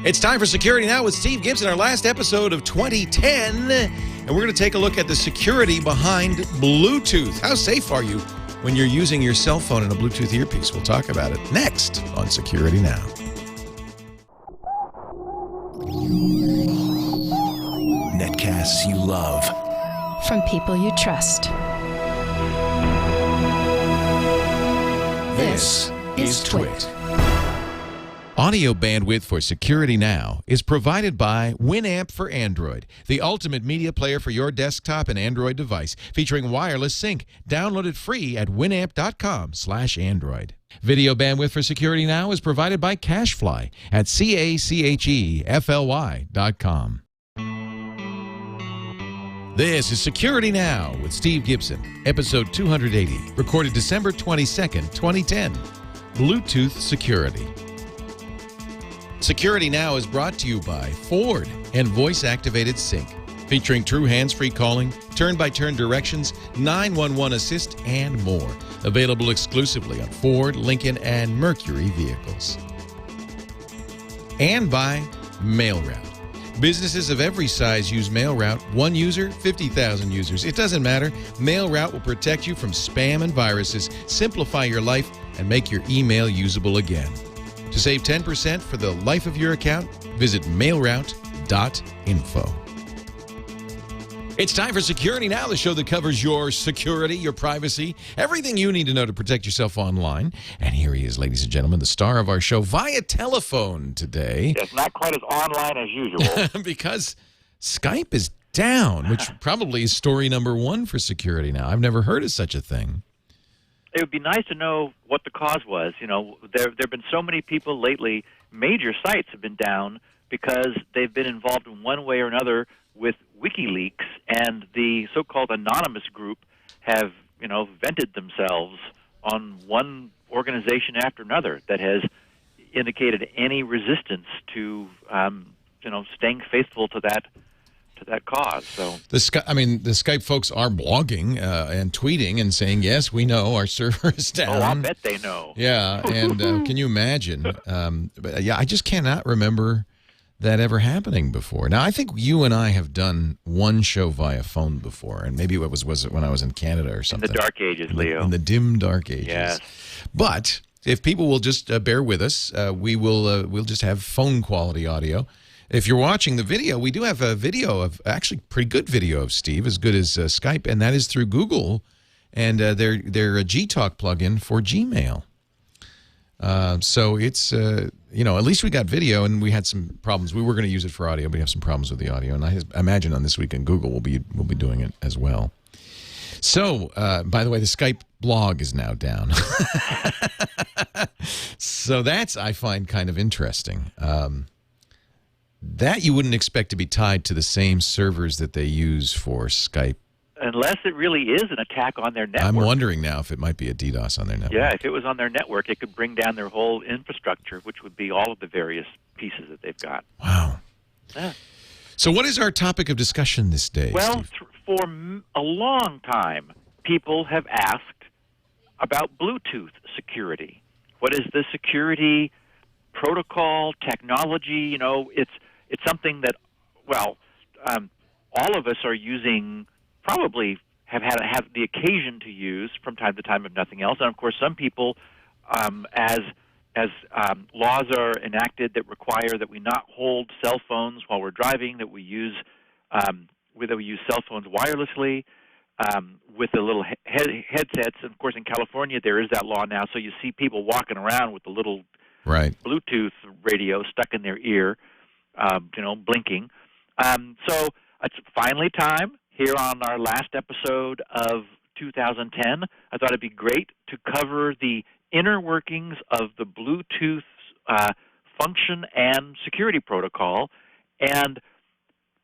It's time for Security Now with Steve Gibson, our last episode of 2010. And we're going to take a look at the security behind Bluetooth. How safe are you when you're using your cell phone in a Bluetooth earpiece? We'll talk about it next on Security Now. Netcasts you love. From people you trust. This is Twit. Audio bandwidth for Security Now is provided by Winamp for Android, the ultimate media player for your desktop and Android device, featuring wireless sync. Download it free at winamp.com/Android. Video bandwidth for Security Now is provided by CacheFly at CacheFly.com. This is Security Now with Steve Gibson, episode 280, recorded December 22nd, 2010. Bluetooth security. Security Now is brought to you by Ford and voice-activated sync, featuring true hands-free calling, turn-by-turn directions, 911 assist, and more. Available exclusively on Ford, Lincoln, and Mercury vehicles. And by MailRoute. Businesses of every size use MailRoute. One user, 50,000 users. It doesn't matter. MailRoute will protect you from spam and viruses, simplify your life, and make your email usable again. To save 10% for the life of your account, visit mailroute.info. It's time for Security Now, the show that covers your security, your privacy, everything you need to know to protect yourself online. And here he is, ladies and gentlemen, the star of our show via telephone today. Yes, not quite as online as usual. Because Skype is down, which probably is story number one for Security Now. I've never heard of such a thing. It would be nice to know what the cause was. You know, there have been so many people lately, major sites have been down because they've been involved in one way or another with WikiLeaks, and the so-called anonymous group have, vented themselves on one organization after another that has indicated any resistance to, staying faithful to that cause. So the Skype folks are blogging and tweeting and saying, yes, we know our server is down. Oh, I bet they know. Yeah, and can you imagine? I just cannot remember that ever happening before. Now, I think you and I have done one show via phone before, and maybe it was it when I was in Canada or something. In the dark ages, Leo. In the dim dark ages. Yes. But if people will just bear with us, we'll just have phone quality audio. If you're watching the video, we do have a video of, actually pretty good video of Steve, as good as Skype, and that is through Google and their Gtalk plugin for Gmail. So it's, at least we got video, and we had some problems. We were going to use it for audio, but we have some problems with the audio, and I imagine on This Week in Google we'll be doing it as well. So, by the way, the Skype blog is now down. So that's, I find, kind of interesting. That you wouldn't expect to be tied to the same servers that they use for Skype. Unless it really is an attack on their network. I'm wondering now if it might be a DDoS on their network. Yeah, if it was on their network, it could bring down their whole infrastructure, which would be all of the various pieces that they've got. Wow. Yeah. So what is our topic of discussion this day, Well, Steve? for a long time, people have asked about Bluetooth security. What is the security protocol, technology? It's something that, all of us are using, probably have the occasion to use from time to time, if nothing else. And of course, some people, as laws are enacted that require that we not hold cell phones while we're driving, that we use cell phones wirelessly with the little headsets. And of course, in California, there is that law now. So you see people walking around with the little Bluetooth radio stuck in their ear. Blinking. So it's finally time here on our last episode of 2010. I thought it'd be great to cover the inner workings of the Bluetooth function and security protocol. And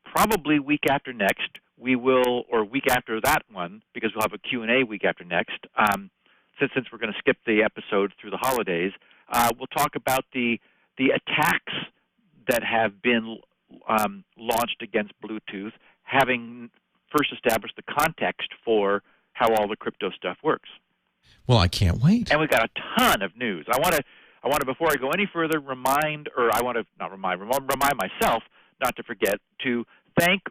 probably week after next, or week after that one, because we'll have a Q&A week after next, since we're going to skip the episode through the holidays, we'll talk about the attacks that have been launched against Bluetooth, having first established the context for how all the crypto stuff works. Well, I can't wait. And we've got a ton of news. I want I want to, before I go any further, remind myself not to forget to thank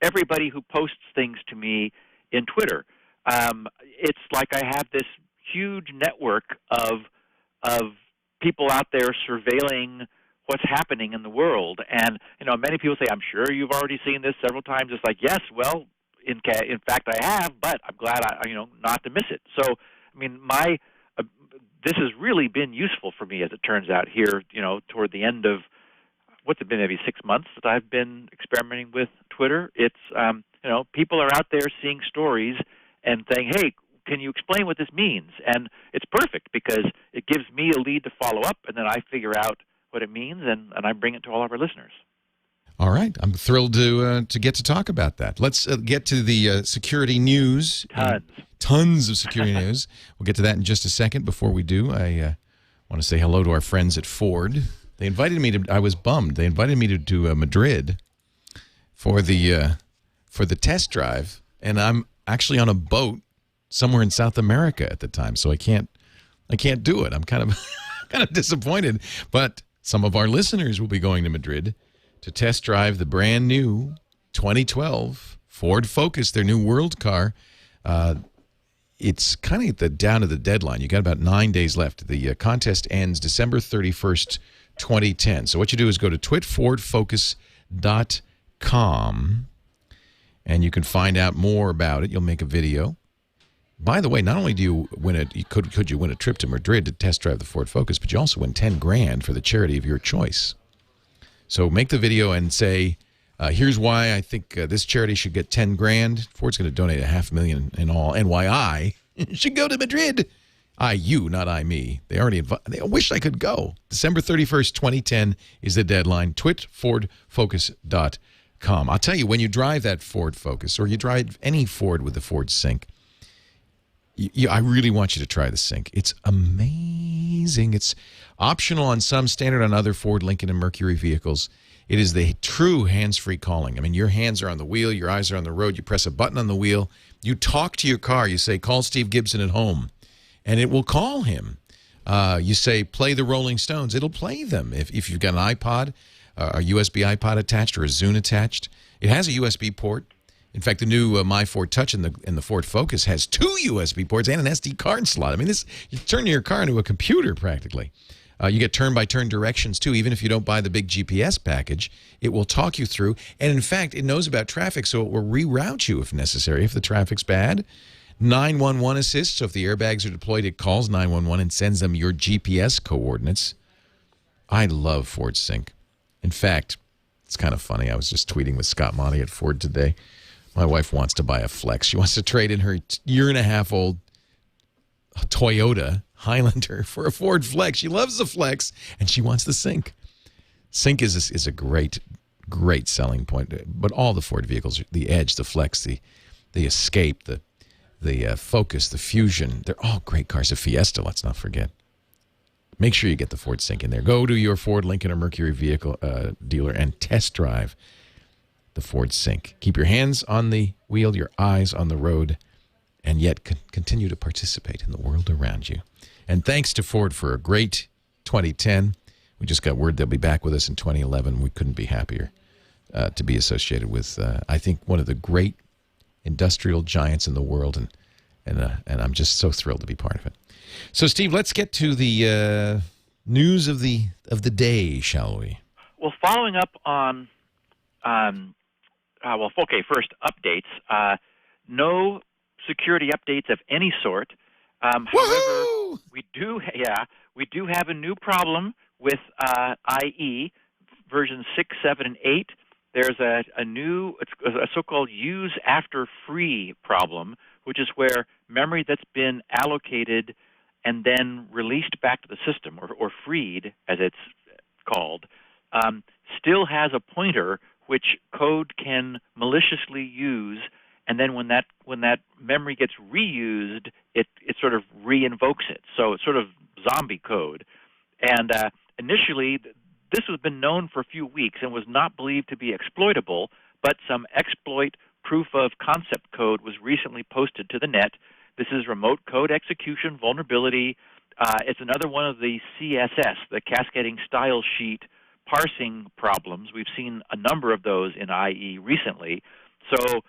everybody who posts things to me in Twitter. It's like I have this huge network of people out there surveilling what's happening in the world. And, many people say, I'm sure you've already seen this several times. It's like, yes, well, in fact I have, but I'm glad not to miss it. So, this has really been useful for me, as it turns out, here, toward the end of, what's it been, maybe 6 months that I've been experimenting with Twitter. It's, people are out there seeing stories and saying, hey, can you explain what this means? And it's perfect because it gives me a lead to follow up, and then I figure out what it means, and I bring it to all of our listeners. All right. I'm thrilled to get to talk about that. Let's get to the security news. Tons of security news. We'll get to that in just a second. Before we do, I want to say hello to our friends at Ford. They invited me to. I was bummed. They invited me to Madrid for the test drive, and I'm actually on a boat somewhere in South America at the time, so I can't do it. I'm kind of disappointed. But some of our listeners will be going to Madrid to test drive the brand new 2012 Ford Focus, their new world car. It's kind of down to the deadline. You got about 9 days left. The contest ends December 31st, 2010. So what you do is go to twitfordfocus.com, and you can find out more about it. You'll make a video. By the way, not only do you win it, could you win a trip to Madrid to test drive the Ford Focus, but you also win $10,000 for the charity of your choice. So make the video and say, here's why I think this charity should get $10,000. Ford's going to donate $500,000 in all, and why I should go to Madrid. You, not I, me. They already they wish I could go. December 31st, 2010 is the deadline. twitfordfocus.com. I'll tell you, when you drive that Ford Focus, or you drive any Ford with the Ford Sync, I really want you to try the Sync. It's amazing. It's optional on some, standard on other Ford, Lincoln, and Mercury vehicles. It is the true hands-free calling. I mean, your hands are on the wheel, your eyes are on the road. You press a button on the wheel. You talk to your car. You say, call Steve Gibson at home, and it will call him. You say, play the Rolling Stones. It'll play them. If you've got an iPod, a USB iPod attached, or a Zune attached. It has a USB port. In fact, the new My Ford Touch in the Ford Focus has 2 USB ports and an SD card slot. I mean, you turn your car into a computer practically. You get turn-by-turn directions, too. Even if you don't buy the big GPS package, it will talk you through. And, in fact, it knows about traffic, so it will reroute you if necessary. If the traffic's bad, 911 assist. So if the airbags are deployed, it calls 911 and sends them your GPS coordinates. I love Ford Sync. In fact, it's kind of funny. I was just tweeting with Scott Monty at Ford today. My wife wants to buy a Flex. She wants to trade in her year-and-a-half-old Toyota Highlander for a Ford Flex. She loves the Flex, and she wants the Sync. Sync is a great selling point. But all the Ford vehicles, the Edge, the Flex, the Escape, the Focus, the Fusion, they're all great cars. The Fiesta, let's not forget. Make sure you get the Ford Sync in there. Go to your Ford, Lincoln, or Mercury vehicle dealer and test drive the Ford Sync. Keep your hands on the wheel, your eyes on the road, and yet continue to participate in the world around you. And thanks to Ford for a great 2010. We just got word they'll be back with us in 2011. We couldn't be happier to be associated with, I think, one of the great industrial giants in the world, and I'm just so thrilled to be part of it. So, Steve, let's get to the news of the day, shall we? Well, following up on, first, updates. No security updates of any sort. However, we do have a new problem with IE version 6, 7, and 8. There's a so-called use after free problem, which is where memory that's been allocated and then released back to the system, or freed, as it's called, still has a pointer which code can maliciously use, and then when that memory gets reused, it sort of re-invokes it. So it's sort of zombie code. And initially, this has been known for a few weeks and was not believed to be exploitable, but some exploit proof of concept code was recently posted to the net. This is remote code execution vulnerability it's another one of the CSS, the cascading style sheet parsing problems. We've seen a number of those in IE recently. So,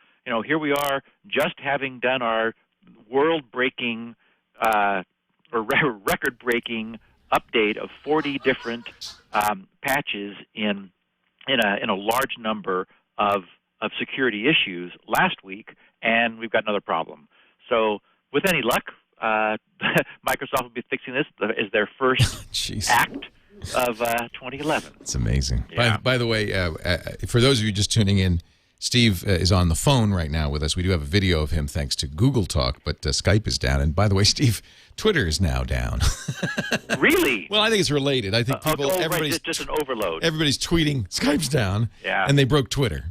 here we are just having done our world-breaking or record-breaking update of 40 different patches in a large number of security issues last week, and we've got another problem. So, with any luck, Microsoft will be fixing this as their first act of 2011. It's amazing. Yeah. By the way, for those of you just tuning in, Steve is on the phone right now with us. We do have a video of him thanks to Google Talk, but Skype is down. And by the way, Steve, Twitter is now down. Really? Well, I think it's related. I think people, everybody's just an overload. Everybody's tweeting, Skype's down, yeah. And they broke Twitter.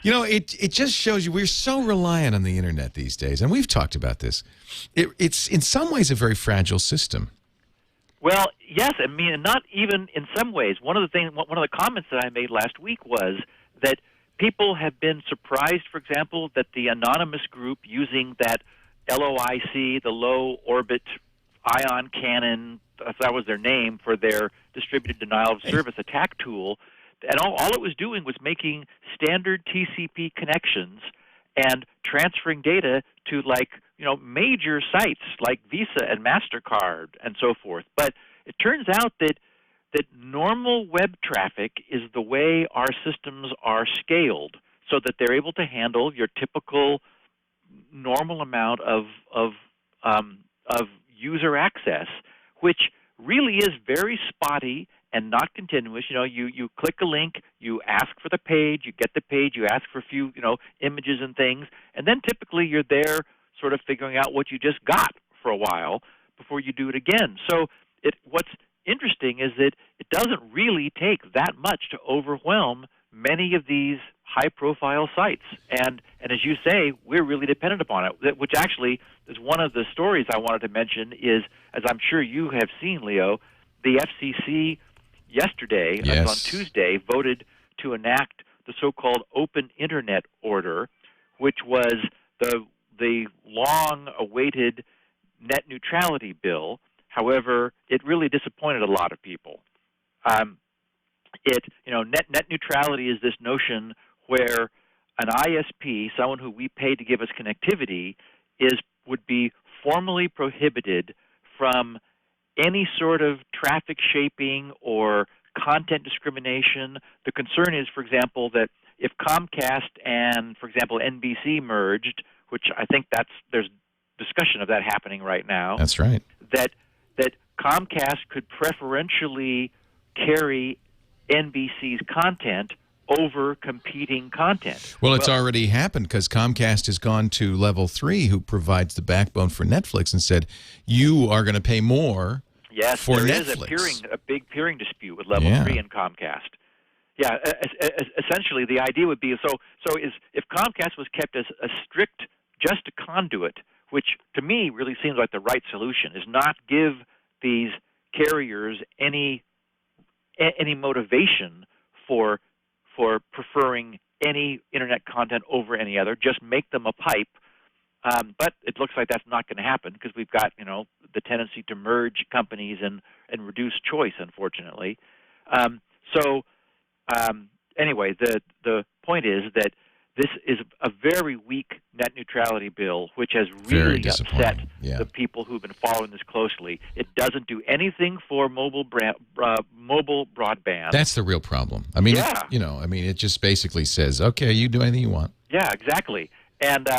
It just shows you we're so reliant on the internet these days, and we've talked about this. It's in some ways a very fragile system. Well, yes, I mean, not even in some ways. One of the comments that I made last week was that people have been surprised, for example, that the anonymous group using that LOIC, the low orbit ion cannon, that was their name for their distributed denial of service attack tool, and all it was doing was making standard TCP connections and transferring data to major sites like Visa and MasterCard and so forth. But it turns out that normal web traffic is the way our systems are scaled, so that they're able to handle your typical normal amount of user access, which really is very spotty and not continuous. You click a link, you ask for the page, you get the page, you ask for a few images and things, and then typically you're there sort of figuring out what you just got for a while before you do it again. So what's interesting is that it doesn't really take that much to overwhelm many of these high-profile sites. And as you say, we're really dependent upon it, which actually is one of the stories I wanted to mention is, as I'm sure you have seen, Leo, the FCC yesterday, yes, on Tuesday, voted to enact the so-called Open Internet Order, which was the long-awaited net neutrality bill. However, it really disappointed a lot of people. Net neutrality is this notion where an ISP, someone who we pay to give us connectivity, would be formally prohibited from any sort of traffic shaping or content discrimination. The concern is, for example, that if Comcast and, for example, NBC merged, which I think there's discussion of that happening right now. That's right. That Comcast could preferentially carry NBC's content over competing content. Well, it's already happened because Comcast has gone to Level 3, who provides the backbone for Netflix, and said, you are going to pay more for Netflix. There is a big peering dispute with Level 3 and Comcast. Yeah, essentially the idea would be, if Comcast was kept as a strict, just a conduit, which to me really seems like the right solution, is not give these carriers any motivation for preferring any internet content over any other, just make them a pipe. But it looks like that's not going to happen because we've got the tendency to merge companies and reduce choice, unfortunately. Anyway, the point is that this is a very weak net neutrality bill, which has really upset the people who've been following this closely. It doesn't do anything for mobile broadband. That's the real problem. I mean, it just basically says, okay, you do anything you want. Yeah, exactly. And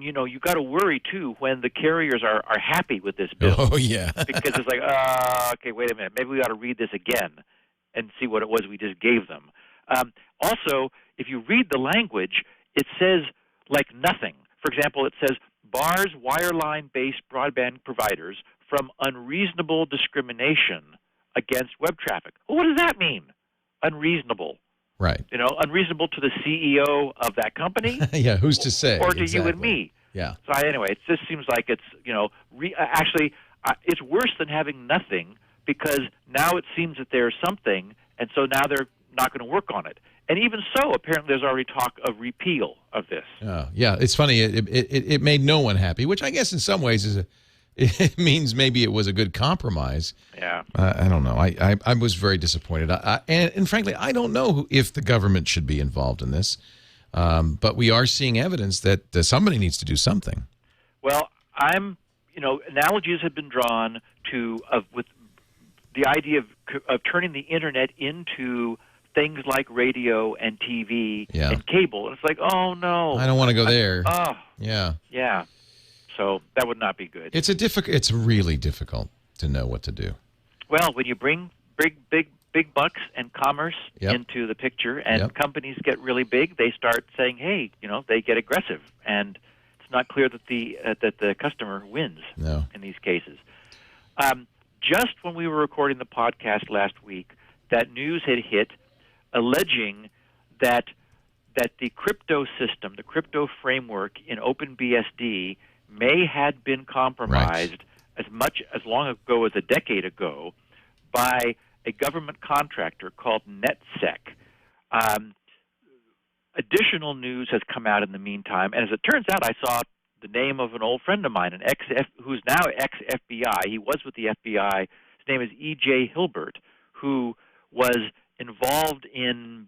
you got to worry too when the carriers are happy with this bill. Oh yeah, because it's like, okay, wait a minute, maybe we ought to read this again and see what it was we just gave them. Also, if you read the language, it says like nothing. For example, it says bars wireline-based broadband providers from unreasonable discrimination against web traffic. Well, what does that mean? Unreasonable. Right. Unreasonable to the CEO of that company? Yeah, who's to say? Or to you and me. Yeah. So anyway, it just seems like it's, it's worse than having nothing because now it seems that there's something, and so now they're not going to work on it. And even so, apparently there's already talk of repeal of this. Yeah, it's funny. It made no one happy, which I guess in some ways is it means maybe it was a good compromise. Yeah. I don't know. I was very disappointed. And frankly, I don't know if the government should be involved in this. But we are seeing evidence that somebody needs to do something. Well, analogies have been drawn with the idea of turning the internet into things like radio and TV and cable. And it's like, oh no, I don't want to go there. Yeah. So that would not be good. It's really difficult to know what to do. Well, when you bring big bucks and commerce into the picture, and companies get really big, they start saying, hey, they get aggressive, and it's not clear that the customer wins in these cases. Just when we were recording the podcast last week, that news had hit, alleging that the crypto system, the crypto framework in OpenBSD, may had been compromised as long ago as a decade ago by a government contractor called NetSec. Additional news has come out in the meantime, and as it turns out, I saw the name of an old friend of mine, who's now ex-FBI. He was with the FBI. His name is E.J. Hilbert, who was involved in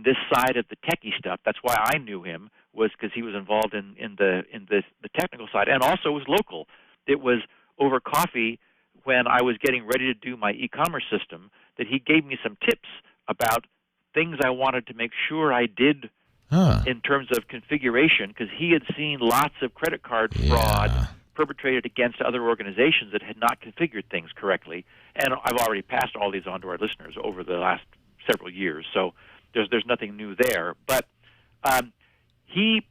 this side of the techie stuff. That's why I knew him, was because he was involved in the technical side, and also was local. It was over coffee when I was getting ready to do my e-commerce system that he gave me some tips about things I wanted to make sure I did in terms of configuration, because he had seen lots of credit card fraud perpetrated against other organizations that had not configured things correctly. And I've already passed all these on to our listeners over the last several years, so there's nothing new there. But he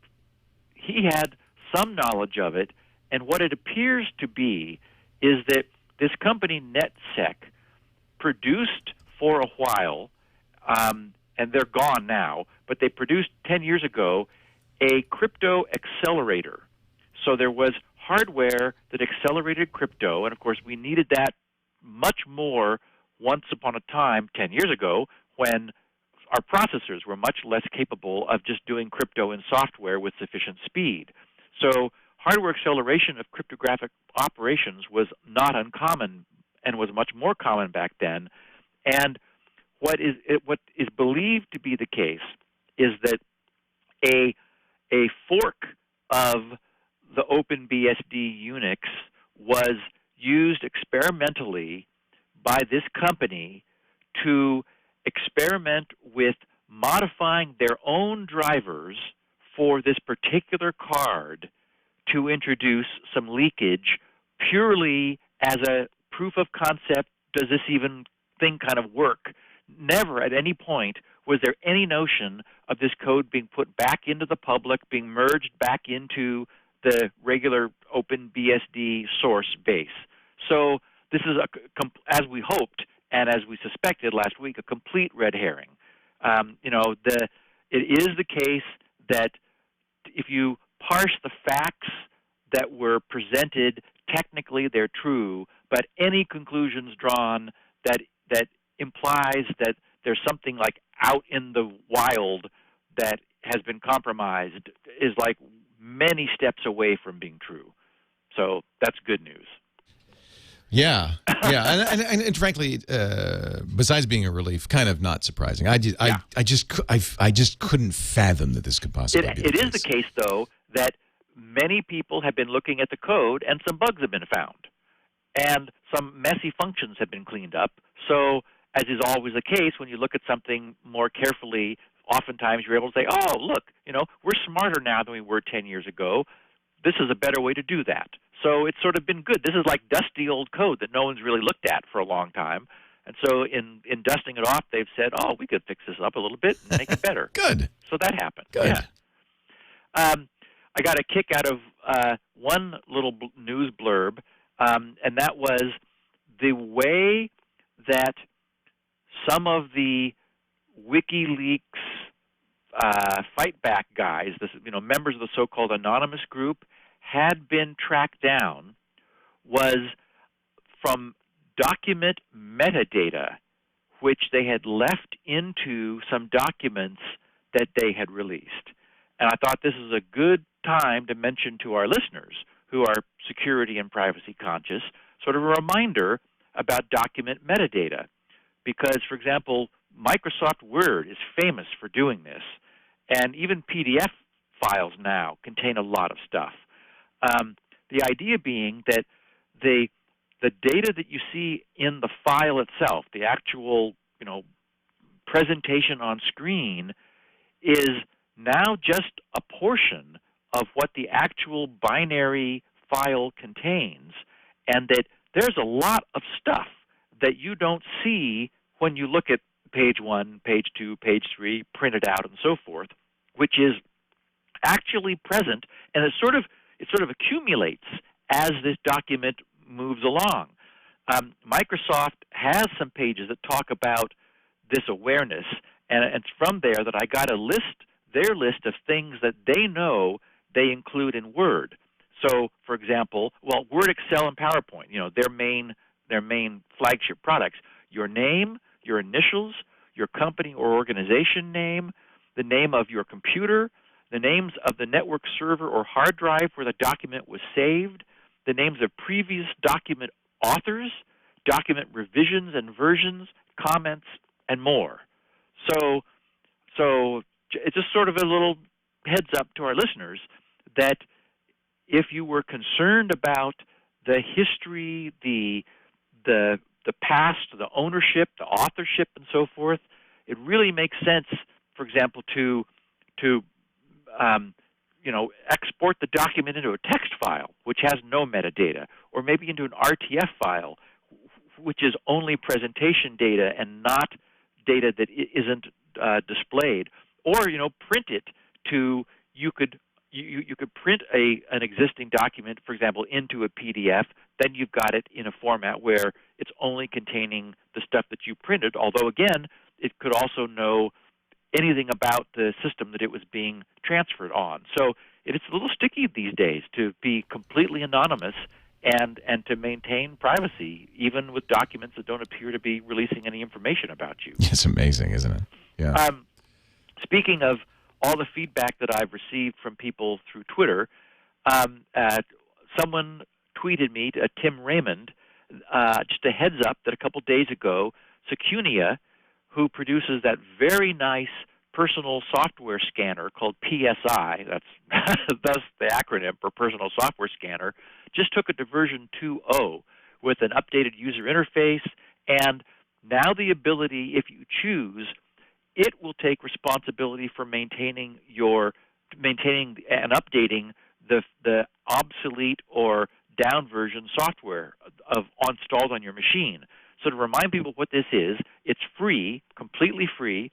had some knowledge of it, and what it appears to be is that this company NetSec produced for a while, and they're gone now, but they produced 10 years ago a crypto accelerator. So there was hardware that accelerated crypto, and of course we needed that much more once upon a time 10 years ago when our processors were much less capable of just doing crypto in software with sufficient speed. So hardware acceleration of cryptographic operations was not uncommon and was much more common back then. And what is believed to be the case is that a fork of the OpenBSD Unix was used experimentally by this company to experiment with modifying their own drivers for this particular card to introduce some leakage purely as a proof of concept. Does this even thing kind of work? Never at any point was there any notion of this code being put back into the public, being merged back into the regular OpenBSD source base. So this is, as we hoped and as we suspected last week, a complete red herring. It is the case that if you parse the facts that were presented, technically they're true, but any conclusions drawn that implies that there's something like out in the wild that has been compromised is like many steps away from being true. So that's good news. Yeah, and frankly, besides being a relief, kind of not surprising. I just couldn't fathom that this could possibly be the case. It is the case, though, that many people have been looking at the code and some bugs have been found, and some messy functions have been cleaned up. So, as is always the case, when you look at something more carefully, oftentimes you're able to say, oh, look, we're smarter now than we were 10 years ago. This is a better way to do that. So it's sort of been good. This is like dusty old code that no one's really looked at for a long time. And so in dusting it off, they've said, oh, we could fix this up a little bit and make it better. Good. So that happened. Good. Yeah. I got a kick out of one little news blurb, and that was the way that some of the WikiLeaks fight back guys, members of the so-called anonymous group, had been tracked down was from document metadata, which they had left into some documents that they had released. And I thought this is a good time to mention to our listeners who are security and privacy conscious, sort of a reminder about document metadata. Because, for example, Microsoft Word is famous for doing this, and even PDF files now contain a lot of stuff. The idea being that the data that you see in the file itself, the actual presentation on screen, is now just a portion of what the actual binary file contains, and that there's a lot of stuff that you don't see when you look at page 1, page 2, page 3, printed out, and so forth, which is actually present, and it sort of accumulates as this document moves along. Microsoft has some pages that talk about this awareness, and it's from there that I got their list of things that they know they include in Word. So, for example, Word, Excel, and PowerPoint, their main flagship products. Your name, your initials, your company or organization name, the name of your computer, the names of the network server or hard drive where the document was saved, the names of previous document authors, document revisions and versions, comments, and more. So it's just sort of a little heads up to our listeners that if you were concerned about the history, the past, the ownership, the authorship, and so forth, it really makes sense, for example, to export the document into a text file, which has no metadata, or maybe into an RTF file, which is only presentation data and not data that isn't displayed, or print it to you could print an existing document, for example, into a PDF. Then you've got it in a format where it's only containing the stuff that you printed, although, again, it could also know anything about the system that it was being transferred on. So it's a little sticky these days to be completely anonymous and to maintain privacy, even with documents that don't appear to be releasing any information about you. It's amazing, isn't it? Yeah. Speaking of all the feedback that I've received from people through Twitter, someone tweeted me, Tim Raymond, just a heads up that a couple days ago, Secunia, who produces that very nice personal software scanner called PSI, that's the acronym for Personal Software Scanner, just took it to version 2.0 with an updated user interface, and now the ability, if you choose, it will take responsibility for maintaining and updating the obsolete or down version software installed on your machine. So to remind people what this is, it's free, completely free.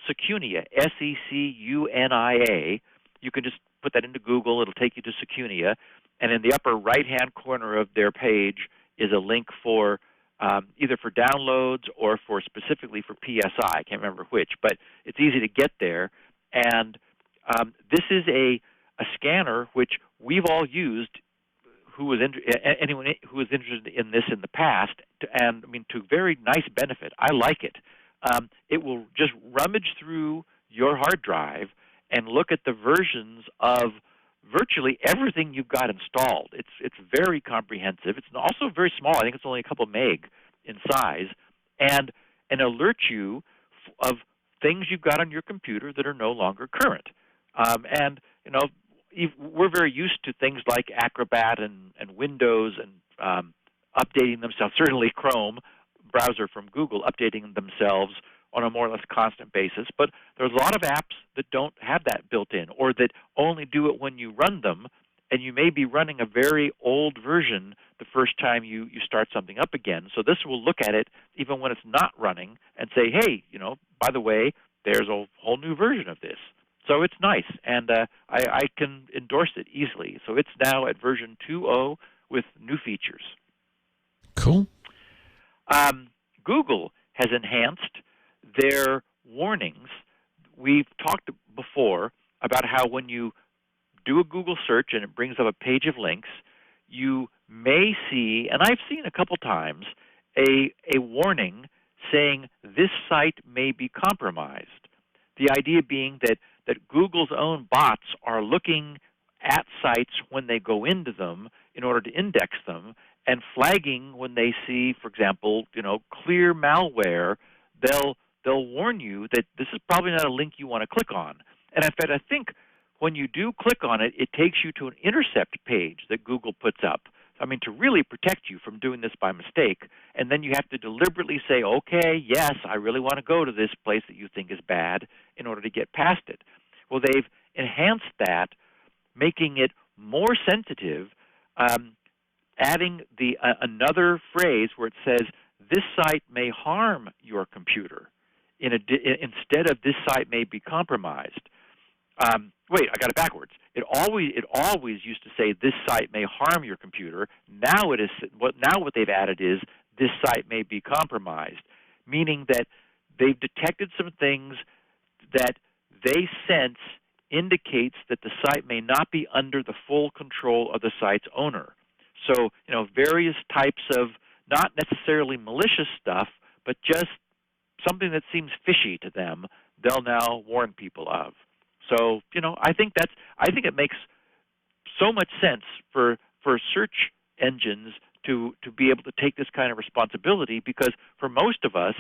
Secunia, Secunia. You can just put that into Google. It'll take you to Secunia. And in the upper right-hand corner of their page is a link for either for downloads or for specifically for PSI. I can't remember which, but it's easy to get there. And this is a scanner which we've all used. Anyone who was interested in this in the past, to very nice benefit. I like it. It will just rummage through your hard drive and look at the versions of virtually everything you've got installed. It's very comprehensive. It's also very small. I think it's only a couple meg in size, and alert you of things you've got on your computer that are no longer current. We're very used to things like Acrobat and Windows and updating themselves, certainly Chrome browser from Google updating themselves on a more or less constant basis. But there's a lot of apps that don't have that built in, or that only do it when you run them, and you may be running a very old version the first time you start something up again. So this will look at it even when it's not running and say, hey, by the way, there's a whole new version of this. So it's nice, and I can endorse it easily. So it's now at version 2.0 with new features. Cool. Google has enhanced their warnings. We've talked before about how when you do a Google search and it brings up a page of links, you may see, and I've seen a couple times, a warning saying this site may be compromised. The idea being that Google's own bots are looking at sites when they go into them in order to index them, and flagging when they see, for example, clear malware. They'll warn you that this is probably not a link you want to click on. And in fact, I think when you do click on it, it takes you to an intercept page that Google puts up. I mean, to really protect you from doing this by mistake. And then you have to deliberately say, okay, yes, I really want to go to this place that you think is bad in order to get past it. Well, they've enhanced that, making it more sensitive, adding another phrase where it says, this site may harm your computer, instead of this site may be compromised. Wait, I got it backwards. It always used to say this site may harm your computer. Now what they've added is this site may be compromised, meaning that they've detected some things that they sense indicates that the site may not be under the full control of the site's owner. So, various types of not necessarily malicious stuff, but just something that seems fishy to them, they'll now warn people of. So, I think it makes so much sense for search engines to be able to take this kind of responsibility, because for most of us,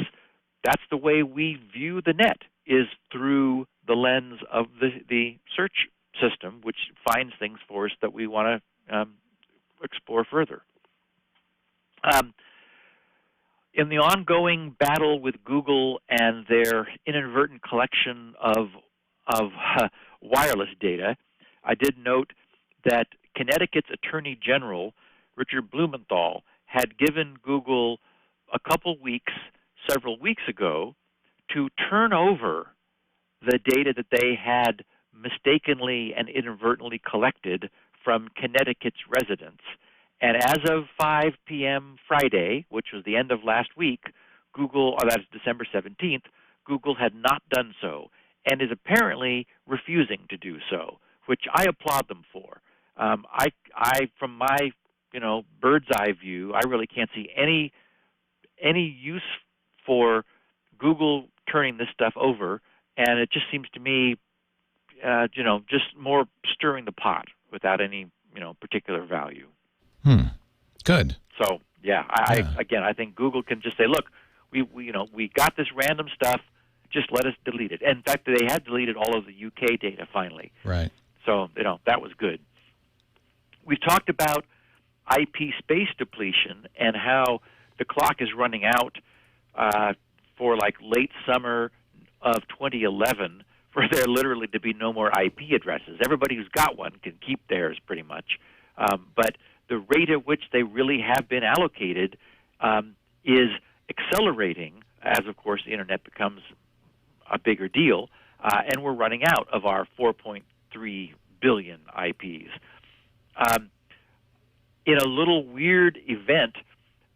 that's the way we view the net, is through the lens of the search system, which finds things for us that we want to explore further. In the ongoing battle with Google and their inadvertent collection of wireless data, I did note that Connecticut's Attorney General, Richard Blumenthal, had given Google a couple weeks, several weeks ago, to turn over the data that they had mistakenly and inadvertently collected from Connecticut's residents. And as of 5 p.m. Friday, which was the end of last week, that's December 17th, Google had not done so and is apparently refusing to do so, which I applaud them for. From my bird's eye view, I really can't see any use for Google turning this stuff over, and it just seems to me, just more stirring the pot without any particular value. Good. So yeah, I think Google can just say, look, we got this random stuff. Just let us delete it. And in fact, they had deleted all of the UK data finally. Right. So, that was good. We've talked about IP space depletion and how the clock is running out for like late summer of 2011 for there literally to be no more IP addresses. Everybody who's got one can keep theirs pretty much. But the rate at which they really have been allocated is accelerating as, of course, the Internet becomes a bigger deal, and we're running out of our 4.3 billion IPs. In a little weird event,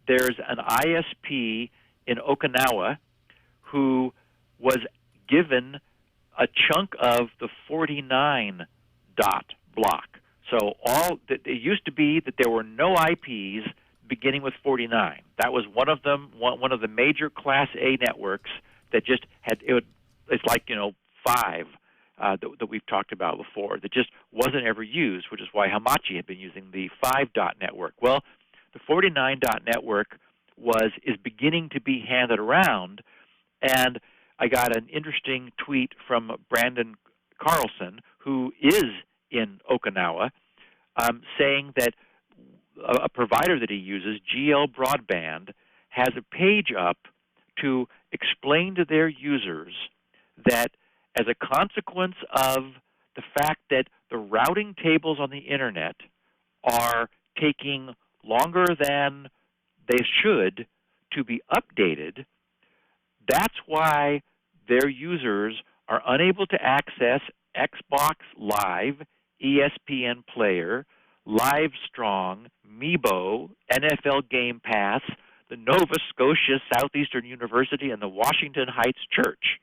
there's an ISP in Okinawa who was given a chunk of the 49 dot block. So it used to be that there were no IPs beginning with 49. That was one of them, one of the major Class A networks that just had it's like 5 that we've talked about before that just wasn't ever used, which is why Hamachi had been using the 5 dot network. Well, the 49 dot network is beginning to be handed around, and I got an interesting tweet from Brandon Carlson, who is in Okinawa, saying that a provider that he uses, GL Broadband, has a page up to explain to their users that as a consequence of the fact that the routing tables on the Internet are taking longer than they should to be updated, that's why their users are unable to access Xbox Live, ESPN Player, Livestrong, Meebo, NFL Game Pass, the Nova Scotia Southeastern University, and the Washington Heights Church,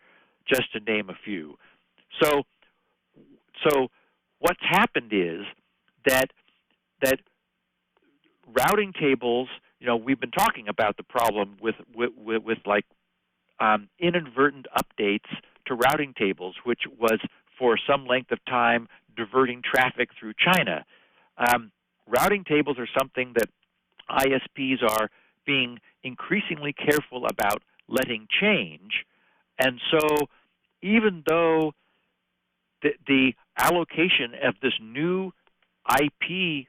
just to name a few. So what's happened is that routing tables, we've been talking about the problem with inadvertent updates to routing tables, which was for some length of time diverting traffic through China. Routing tables are something that ISPs are being increasingly careful about letting change. And so even though the allocation of this new IP,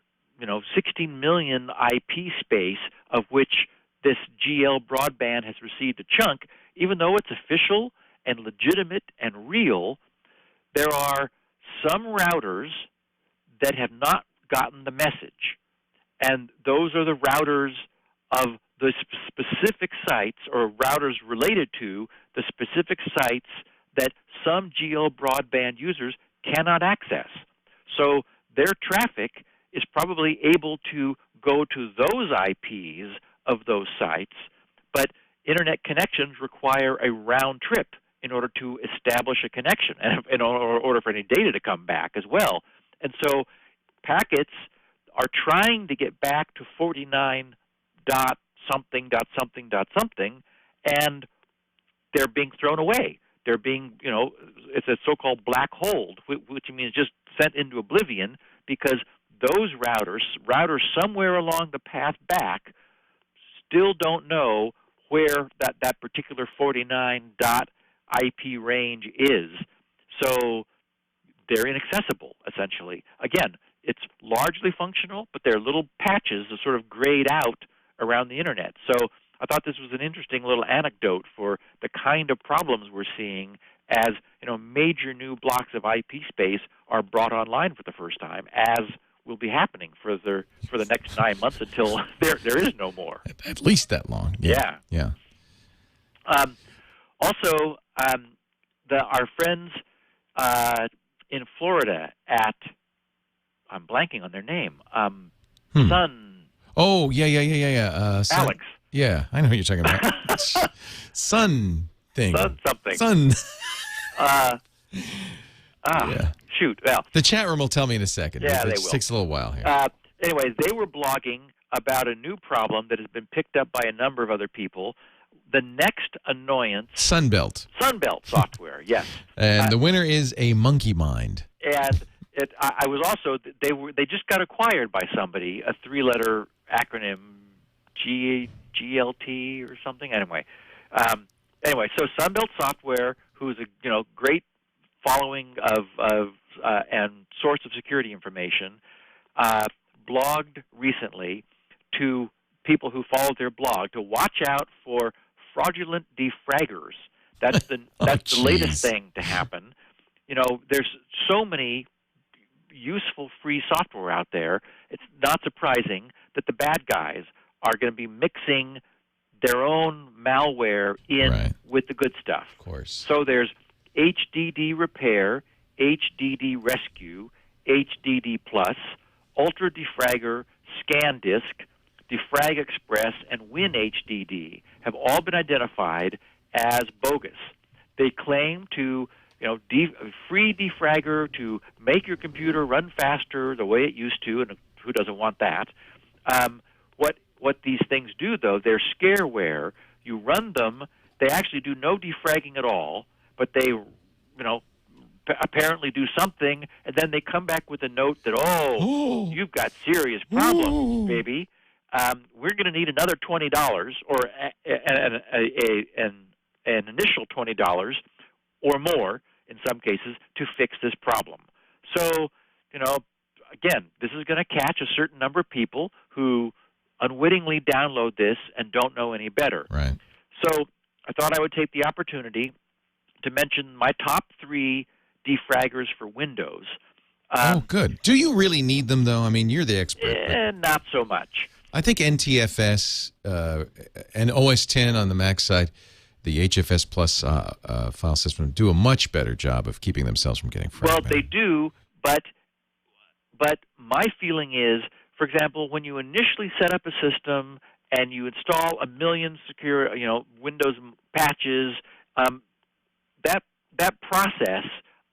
16 million IP space, of which this GL broadband has received a chunk, even though it's official and legitimate and real, there are some routers that have not gotten the message. And those are the routers of the specific sites, or routers related to the specific sites that some GL broadband users cannot access. So their traffic is probably able to go to those IPs of those sites, but internet connections require a round trip in order to establish a connection and in order for any data to come back as well. And so packets are trying to get back to 49 dot something, and they're being thrown away. They're being, it's a so-called black hole, which means just sent into oblivion, because those routers somewhere along the path back still don't know where that particular 49 dot IP range is. So they're inaccessible, essentially. Again, it's largely functional, but they're little patches that sort of grayed out around the internet. So I thought this was an interesting little anecdote for the kind of problems we're seeing as major new blocks of IP space are brought online for the first time, as will be happening for the next 9 months until there is no more. At least that long. Yeah. Also, our friends in Florida at, I'm blanking on their name, Sun. Oh, yeah. Alex. Yeah, I know who you're talking about. Sun thing. Sun something. Sun. Yeah. Shoot. Well, the chat room will tell me in a second. Yeah, they It will. takes a little while here. Anyways, they were blogging about a new problem that has been picked up by a number of other people. The next annoyance. Sunbelt software, yes. And the winner is a monkey mind. And I was also, they just got acquired by somebody, a three-letter acronym, GLT or something. Anyway, so Sunbelt Software, who's a great following of and source of security information, blogged recently to people who followed their blog to watch out for fraudulent defraggers. That's the latest thing to happen. There's so many useful free software out there. It's not surprising that the bad guys are going to be mixing their own malware in with the good stuff. Of course. So there's HDD Repair, HDD Rescue, HDD Plus, Ultra Defragger, ScanDisk, Defrag Express, and WinHDD have all been identified as bogus. They claim to, free defragger to make your computer run faster the way it used to, and who doesn't want that? What these things do, though, they're scareware. You run them, they actually do no defragging at all, but they, apparently do something, and then they come back with a note that, you've got serious problems, baby. We're going to need another $20 or an initial $20 or more in some cases to fix this problem. So, again, this is going to catch a certain number of people who unwittingly download this and don't know any better. Right. So I thought I would take the opportunity to mention my top 3 defraggers for Windows. Good. Do you really need them, though? I mean, you're the expert. Not so much. I think NTFS and OS X on the Mac side, the HFS Plus file system, do a much better job of keeping themselves from getting fragmented. Well, they do, but my feeling is, for example, when you initially set up a system and you install 1 million secure, Windows patches, that process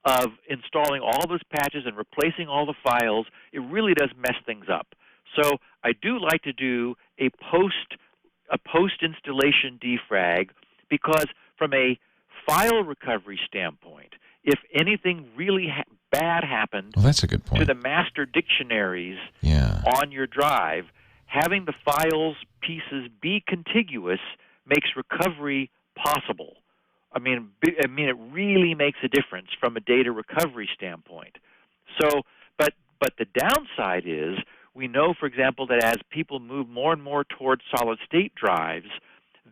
of installing all those patches and replacing all the files, it really does mess things up. So I do like to do a post-installation defrag, because from a file recovery standpoint, if anything really bad happened Well, that's a good point. to the master dictionaries Yeah. on your drive, having the files pieces be contiguous makes recovery possible. I mean, it really makes a difference from a data recovery standpoint. So, but the downside is we know, for example, that as people move more and more towards solid-state drives,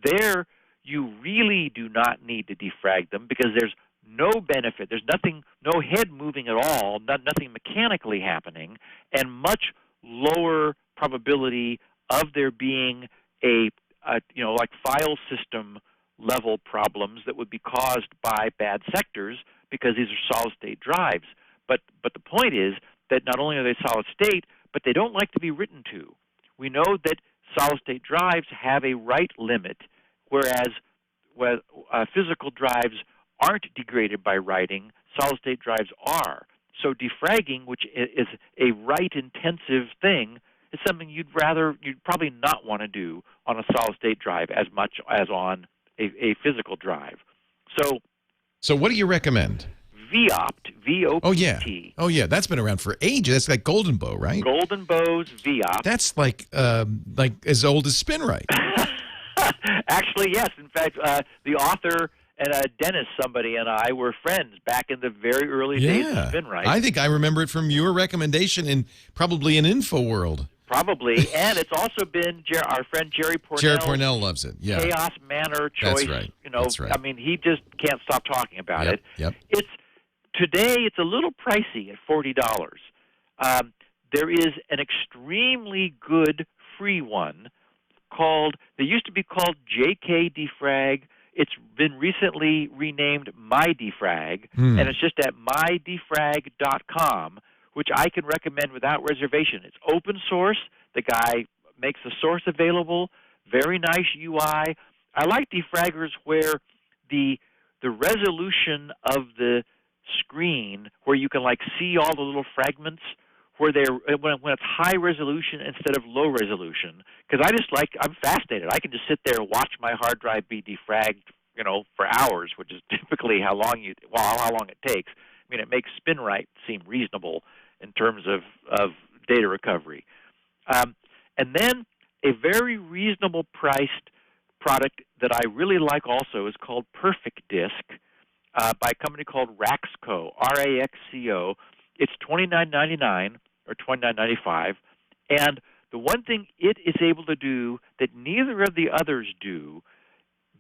there you really do not need to defrag them because there's no benefit. There's nothing, no head moving at all, nothing mechanically happening, and much lower probability of there being a like file system level problems that would be caused by bad sectors because these are solid-state drives. But the point is that not only are they solid-state, but they don't like to be written to. We know that solid-state drives have a write limit, whereas physical drives aren't degraded by writing, solid-state drives are. So defragging, which is a write-intensive thing, is something you'd probably not want to do on a solid-state drive as much as on a physical drive. So what do you recommend? VOPT, V-O-P-T. Oh yeah, that's been around for ages. That's like Golden Bow, right? Golden Bow's VOPT. That's like as old as Spinrite. Actually, yes. In fact, the author and Dennis, somebody, and I were friends back in the very early days of Spinrite. I think I remember it from your recommendation in probably an InfoWorld. Probably, and it's also been our friend Jerry Pornell. Jerry Pornell loves it. Yeah, Chaos Manor Choice. That's right. That's right. I mean, he just can't stop talking about it. Yep. Today it's a little pricey at $40. There is an extremely good free one they used to be called JK Defrag. It's been recently renamed MyDefrag, and it's just at mydefrag.com, which I can recommend without reservation. It's open source. The guy makes the source available. Very nice UI. I like defraggers where the resolution of the screen, where you can see all the little fragments, where when it's high resolution instead of low resolution. Because I'm fascinated. I can just sit there and watch my hard drive be defragged, for hours, which is typically how long it takes. I mean, it makes Spinrite seem reasonable in terms of data recovery. And then a very reasonable priced product that I really like also is called Perfect Disk by a company called Raxco, R-A-X-C-O. It's $29.99 or $29.95, and the one thing it is able to do that neither of the others do,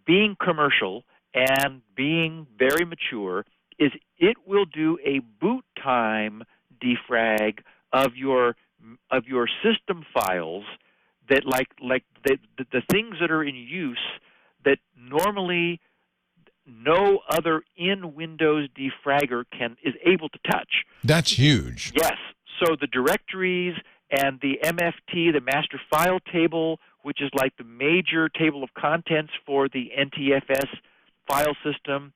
being commercial and being very mature, is it will do a boot time defrag of your system files that the things that are in use that normally no other in-Windows defragger is able to touch. That's huge. Yes. So the directories and the MFT, the master file table, which is like the major table of contents for the NTFS file system,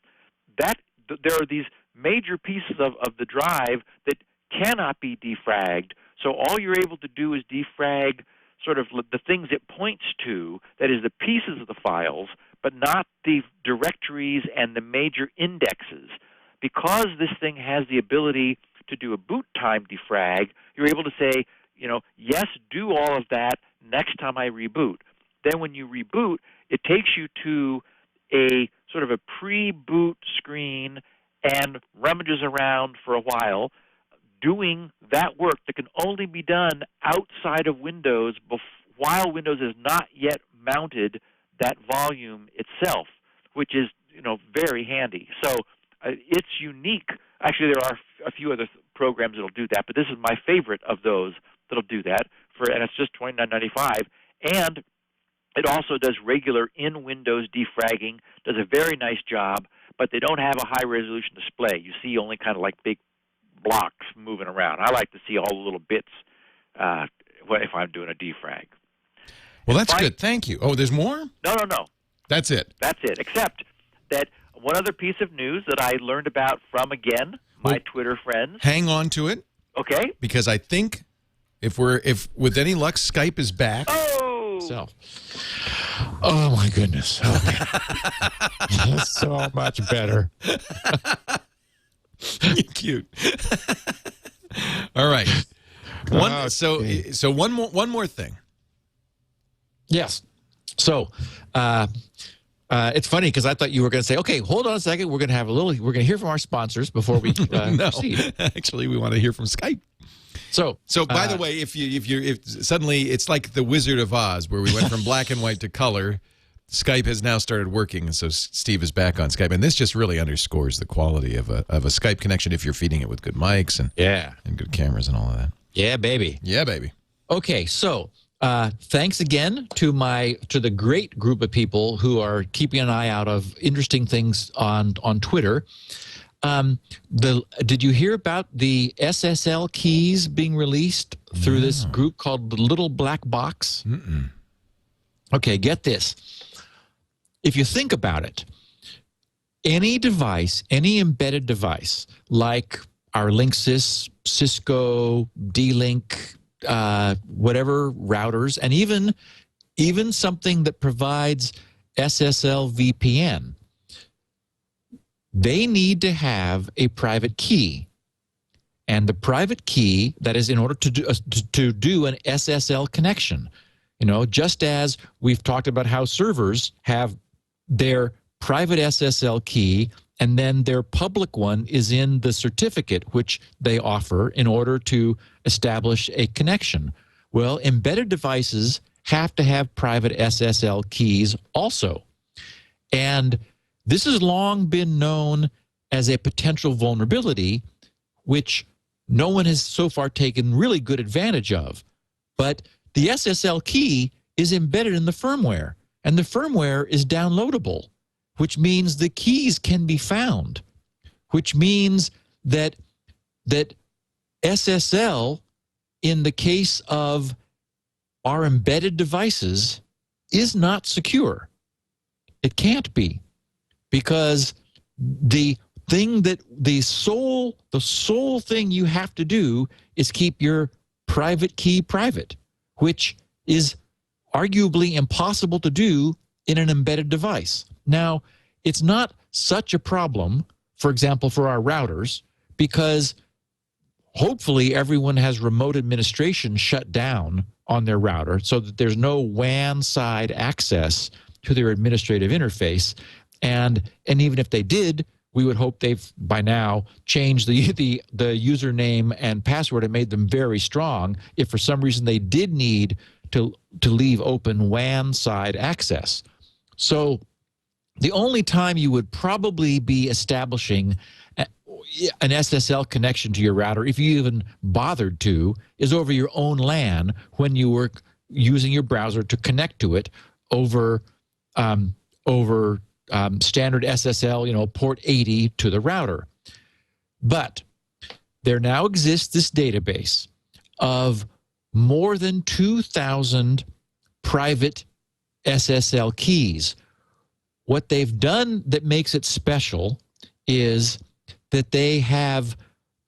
there are these major pieces of the drive that cannot be defragged. So all you're able to do is defrag sort of the things it points to, that is the pieces of the files, but not the directories and the major indexes. Because this thing has the ability to do a boot time defrag, you're able to say, yes, do all of that next time I reboot. Then when you reboot, it takes you to a sort of a pre-boot screen and rummages around for a while, doing that work that can only be done outside of Windows while Windows has not yet mounted that volume itself, which is very handy. So it's unique. Actually, there are a few other programs that'll do that, but this is my favorite of those that'll do that, and it's just $29.95. And it also does regular in-Windows defragging, does a very nice job, but they don't have a high-resolution display. You see only kind of like big blocks moving around. I like to see all the little bits if I'm doing a defrag. Well, that's good. Thank you. Oh, there's more? No. That's it. That's it, except that one other piece of news that I learned about from, again, my Twitter friends. Hang on to it. Okay. Because I think if with any luck, Skype is back. Oh! So. Oh, my goodness. Okay. So much better. Cute. All right. So one more thing. Yes. So, it's funny because I thought you were going to say, "Okay, hold on a second. We're going to hear from our sponsors before we No, proceed." actually, we want to hear from Skype. So by the way, if suddenly it's like the Wizard of Oz, where we went from black and white to color, Skype has now started working, and so Steve is back on Skype, and this just really underscores the quality of a Skype connection if you're feeding it with good mics and good cameras and all of that. Yeah, baby. Yeah, baby. Okay, so thanks again to the great group of people who are keeping an eye out of interesting things on Twitter. Did you hear about the SSL keys being released through this group called the Little Black Box? Mm-mm. Okay, get this. If you think about it, any device, any embedded device, like our Linksys, Cisco, D-Link, whatever routers, and even something that provides SSL VPN, they need to have a private key. And the private key, that is in order to do an SSL connection. Just as we've talked about how servers have their private SSL key and then their public one is in the certificate which they offer in order to establish a connection. Well, embedded devices have to have private SSL keys also. And this has long been known as a potential vulnerability, which no one has so far taken really good advantage of. But the SSL key is embedded in the firmware, and the firmware is downloadable, which means the keys can be found, which means that SSL, in the case of our embedded devices, is not secure. It can't be, because the sole thing you have to do is keep your private key private, which is arguably impossible to do in an embedded device. Now, it's not such a problem, for example, for our routers, because hopefully everyone has remote administration shut down on their router so that there's no WAN side access to their administrative interface. And even if they did, we would hope they've by now changed the username and password and made them very strong if for some reason they did need to leave open WAN side access. So the only time you would probably be establishing an SSL connection to your router, if you even bothered to, is over your own LAN when you were using your browser to connect to it over standard SSL, port 80 to the router. But there now exists this database of more than 2,000 private SSL keys. What they've done that makes it special is that they have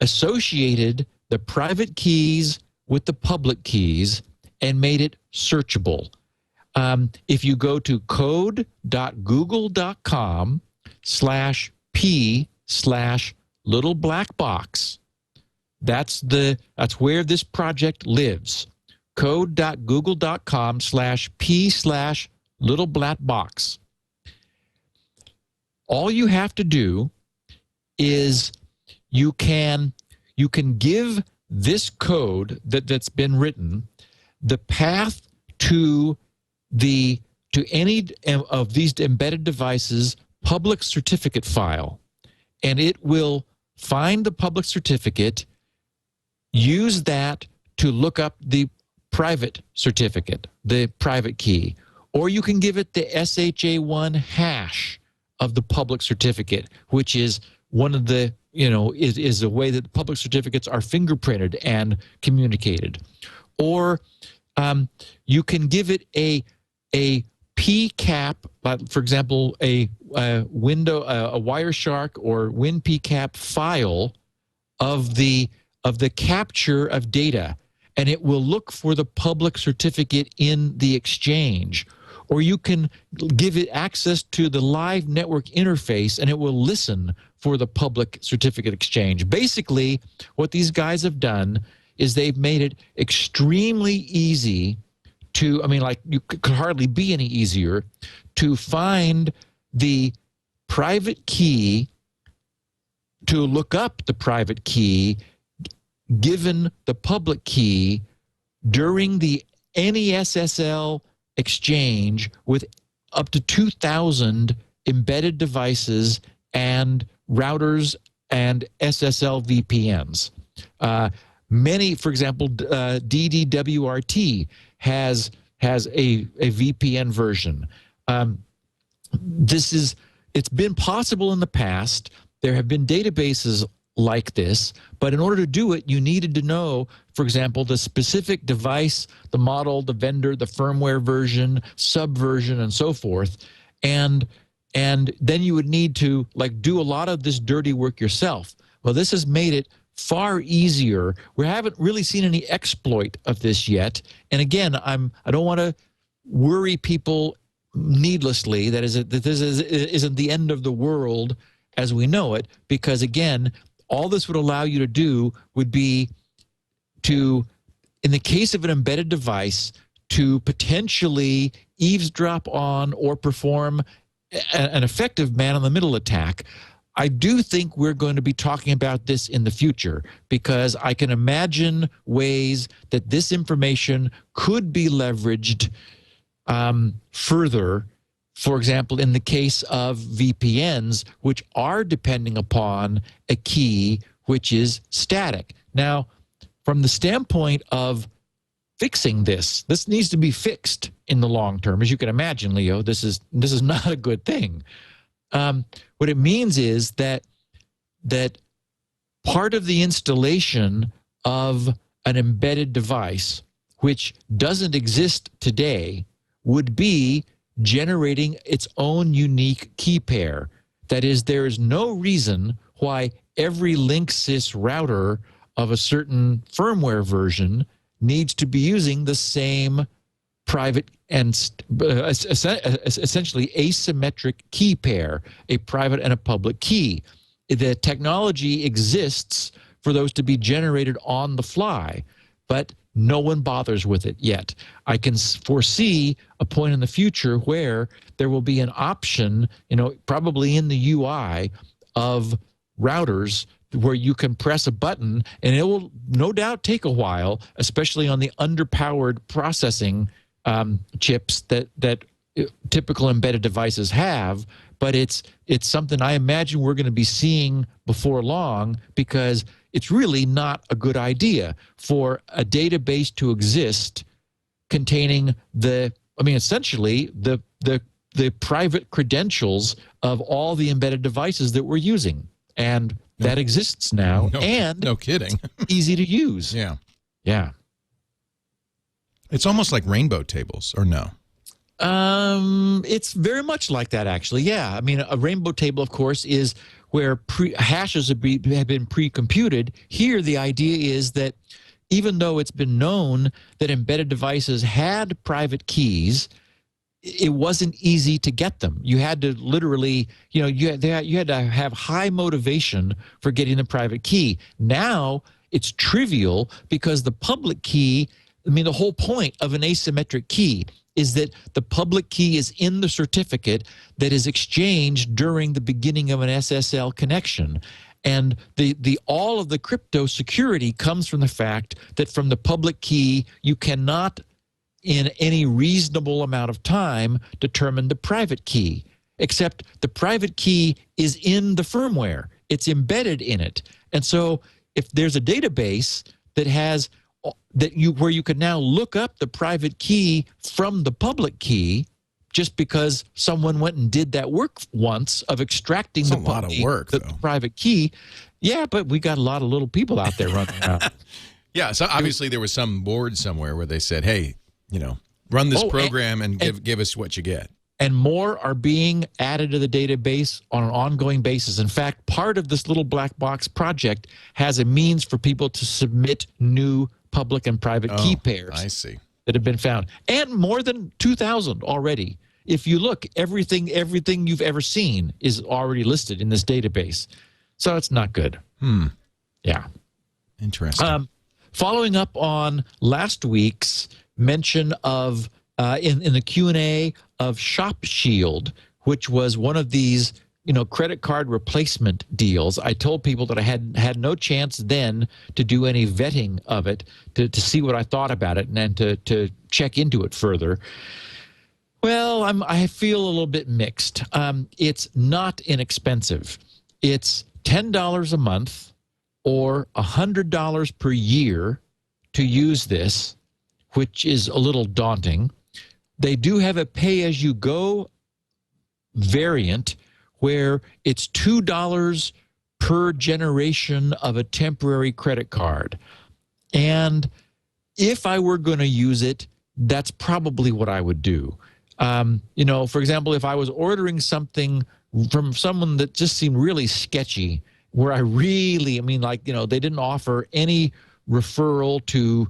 associated the private keys with the public keys and made it searchable. If you go to code.google.com/p/littleblackbox, that's where this project lives. code.google.com/p/littleblackbox. All you have to do is you can give this code that's been written the path to any of these embedded devices' public certificate file, and it will find the public certificate, use that to look up the private certificate, the private key, or you can give it the SHA-1 hash of the public certificate, which is one of the, is a way that public certificates are fingerprinted and communicated. Or you can give it a PCAP, for example, a Wireshark or WinPCAP file of the capture of data, and it will look for the public certificate in the exchange. Or you can give it access to the live network interface, and it will listen for the public certificate exchange. Basically, what these guys have done is they've made it extremely easy to, I mean, like, you could hardly be any easier to find the private key, to look up the private key given the public key during the any SSL exchange with up to 2,000 embedded devices and routers and SSL VPNs. Many, for example, DDWRT has a VPN version. It's been possible in the past. There have been databases like this, but in order to do it, you needed to know, for example, the specific device, the model, the vendor, the firmware version, subversion, and so forth. And then you would need to like do a lot of this dirty work yourself. Well, this has made it far easier. We haven't really seen any exploit of this yet. And again, I don't want to worry people needlessly that this isn't the end of the world as we know it, because again, all this would allow you to do would be to, in the case of an embedded device, to potentially eavesdrop on or perform an effective man-in-the-middle attack. I do think we're going to be talking about this in the future, because I can imagine ways that this information could be leveraged further. For example, in the case of VPNs, which are depending upon a key which is static. Now, from the standpoint of fixing this needs to be fixed in the long term. As you can imagine, Leo, this is not a good thing. What it means is that part of the installation of an embedded device, which doesn't exist today, would be generating its own unique key pair. That is, there is no reason why every Linksys router of a certain firmware version needs to be using the same private and essentially asymmetric key pair, a private and a public key. The technology exists for those to be generated on the fly, but no one bothers with it yet. I can foresee a point in the future where there will be an option, probably in the UI of routers, where you can press a button, and it will no doubt take a while, especially on the underpowered processing chips that typical embedded devices have. But it's something I imagine we're going to be seeing before long, because it's really not a good idea for a database to exist containing essentially the private credentials of all the embedded devices that we're using. And that exists now, and no kidding. It's easy to use. Yeah. Yeah. It's almost like rainbow tables, or no? It's very much like that, actually. Yeah. I mean, a rainbow table, of course, is where hashes have been pre-computed. Here, the idea is that even though it's been known that embedded devices had private keys, it wasn't easy to get them. You had to literally, you had to have high motivation for getting the private key. Now it's trivial, because the public key, the whole point of an asymmetric key is that the public key is in the certificate that is exchanged during the beginning of an SSL connection. And all of the crypto security comes from the fact that from the public key, you cannot, in any reasonable amount of time, determine the private key, except the private key is in the firmware. It's embedded in it. And so if there's a database that has where you can now look up the private key from the public key, just because someone went and did that work once of extracting the private key. Yeah, but we got a lot of little people out there running around. Yeah, so obviously there was some board somewhere where they said, hey, run this program and give us what you get. And more are being added to the database on an ongoing basis. In fact, part of this little black box project has a means for people to submit new public and private key pairs. I see. That have been found. And more than 2,000 already. If you look, everything you've ever seen is already listed in this database. So it's not good. Yeah. Interesting. Following up on last week's mention of in the Q&A of Shop Shield, which was one of these credit card replacement deals. I told people that I had no chance then to do any vetting of it, to see what I thought about it, and then to check into it further. Well, I feel a little bit mixed. It's not inexpensive. It's $10 a month or $100 per year to use this, which is a little daunting. They do have a pay-as-you-go variant where it's $2 per generation of a temporary credit card. And if I were going to use it, that's probably what I would do. For example, if I was ordering something from someone that just seemed really sketchy, where they didn't offer any referral to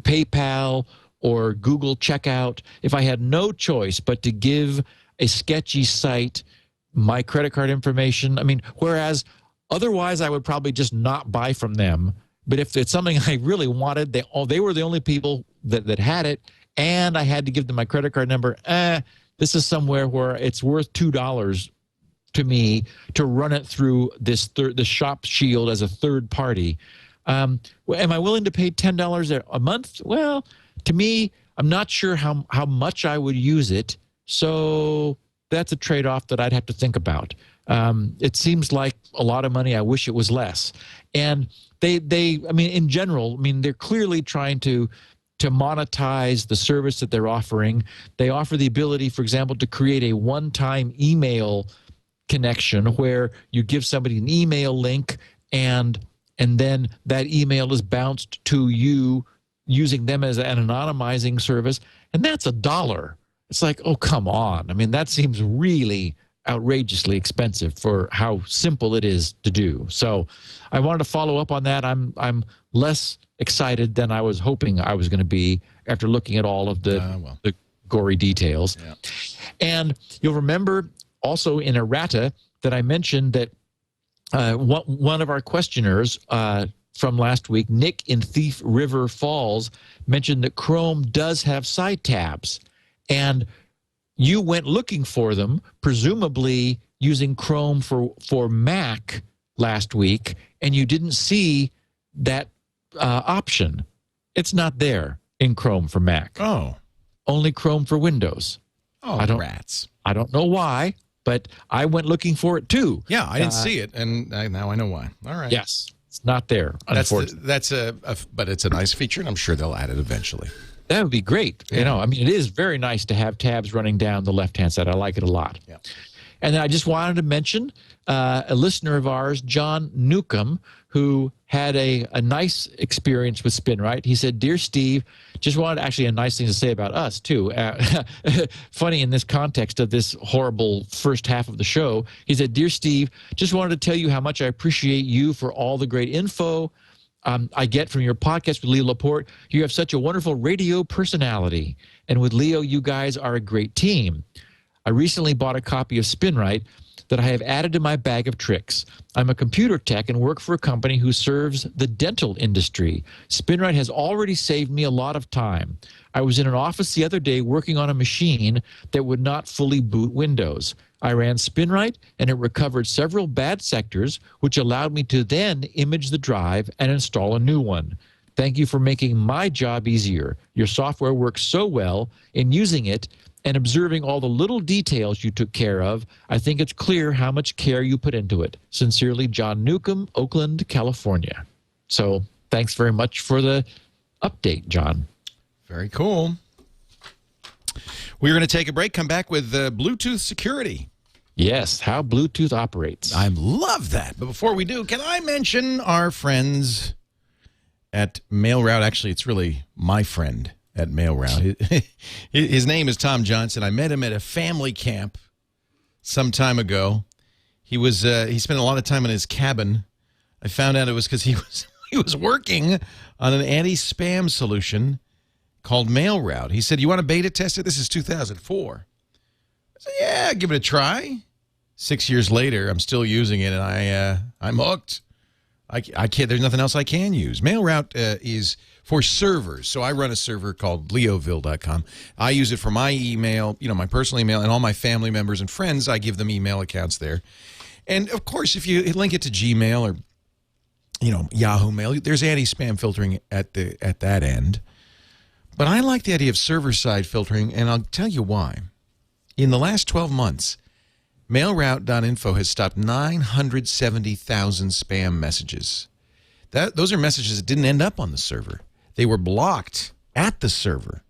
PayPal or Google Checkout, if I had no choice but to give a sketchy site my credit card information, whereas otherwise I would probably just not buy from them. But if it's something I really wanted, they were the only people that had it, and I had to give them my credit card number, this is somewhere where it's worth $2 to me to run it through the Shop Shield as a third party. Am I willing to pay $10 a month? Well, to me, I'm not sure how much I would use it, so that's a trade-off that I'd have to think about. It seems like a lot of money. I wish it was less. And in general, they're clearly trying to monetize the service that they're offering. They offer the ability, for example, to create a one-time email connection where you give somebody an email link and then that email is bounced to you using them as an anonymizing service, and that's $1. It's like, oh, come on. That seems really outrageously expensive for how simple it is to do. So I wanted to follow up on that. I'm less excited than I was hoping I was going to be after looking at all of the gory details. Yeah. And you'll remember also in errata that I mentioned that one of our questioners from last week, Nick in Thief River Falls, mentioned that Chrome does have side tabs. And you went looking for them, presumably using Chrome for Mac last week, and you didn't see that option. It's not there in Chrome for Mac. Oh. Only Chrome for Windows. Oh, rats. I don't know why, but I went looking for it too. Yeah, I didn't see it, and now I know why. All right. Yes, it's not there, unfortunately. But it's a nice feature, and I'm sure they'll add it eventually. That would be great. Yeah. It is very nice to have tabs running down the left-hand side. I like it a lot. Yeah. And then I just wanted to mention a listener of ours, John Newcomb, who had a nice experience with Spinrite. He said, "Dear Steve," just wanted actually a nice thing to say about us, too. Funny in this context of this horrible first half of the show. He said, "Dear Steve, just wanted to tell you how much I appreciate you for all the great info I get from your podcast with Leo Laporte. You have such a wonderful radio personality. And with Leo, you guys are a great team. I recently bought a copy of Spinrite that I have added to my bag of tricks. I'm a computer tech and work for a company who serves the dental industry. Spinrite has already saved me a lot of time. I was in an office the other day working on a machine that would not fully boot Windows. I ran Spinrite, and it recovered several bad sectors, which allowed me to then image the drive and install a new one. Thank you for making my job easier. Your software works so well. In using it and observing all the little details you took care of, I think it's clear how much care you put into it. Sincerely, John Newcomb, Oakland, California." So thanks very much for the update, John. Very cool. We're going to take a break, come back with Bluetooth security. Yes, how Bluetooth operates. I love that. But before we do, can I mention our friends at MailRoute? Actually, it's really my friend at MailRoute. His name is Tom Johnson. I met him at a family camp some time ago. He spent a lot of time in his cabin. I found out it was because he was working on an anti-spam solution called MailRoute. He said, "You want to beta test it?" This is 2004. I said, "Yeah, give it a try." 6 years later, I'm still using it, and I'm hooked. I can't. There's nothing else I can use. MailRoute is for servers, so I run a server called leoville.com. I use it for my email, my personal email, and all my family members and friends. I give them email accounts there, and of course, if you link it to Gmail or Yahoo Mail, there's anti-spam filtering at that end. But I like the idea of server-side filtering, and I'll tell you why. In the last 12 months, MailRoute.info has stopped 970,000 spam messages. Those are messages that didn't end up on the server. They were blocked at the server.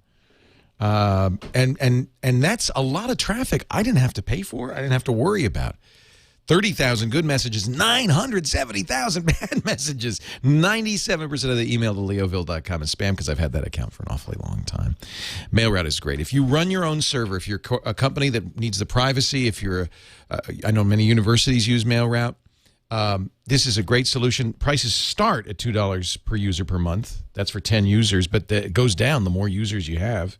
And that's a lot of traffic I didn't have to pay for. I didn't have to worry about. 30,000 good messages, 970,000 bad messages. 97% of the email to leoville.com is spam because I've had that account for an awfully long time. MailRoute is great. If you run your own server, if you're a company that needs the privacy, if you're I know many universities use MailRoute, this is a great solution. Prices start at $2 per user per month. That's for 10 users, but it goes down the more users you have.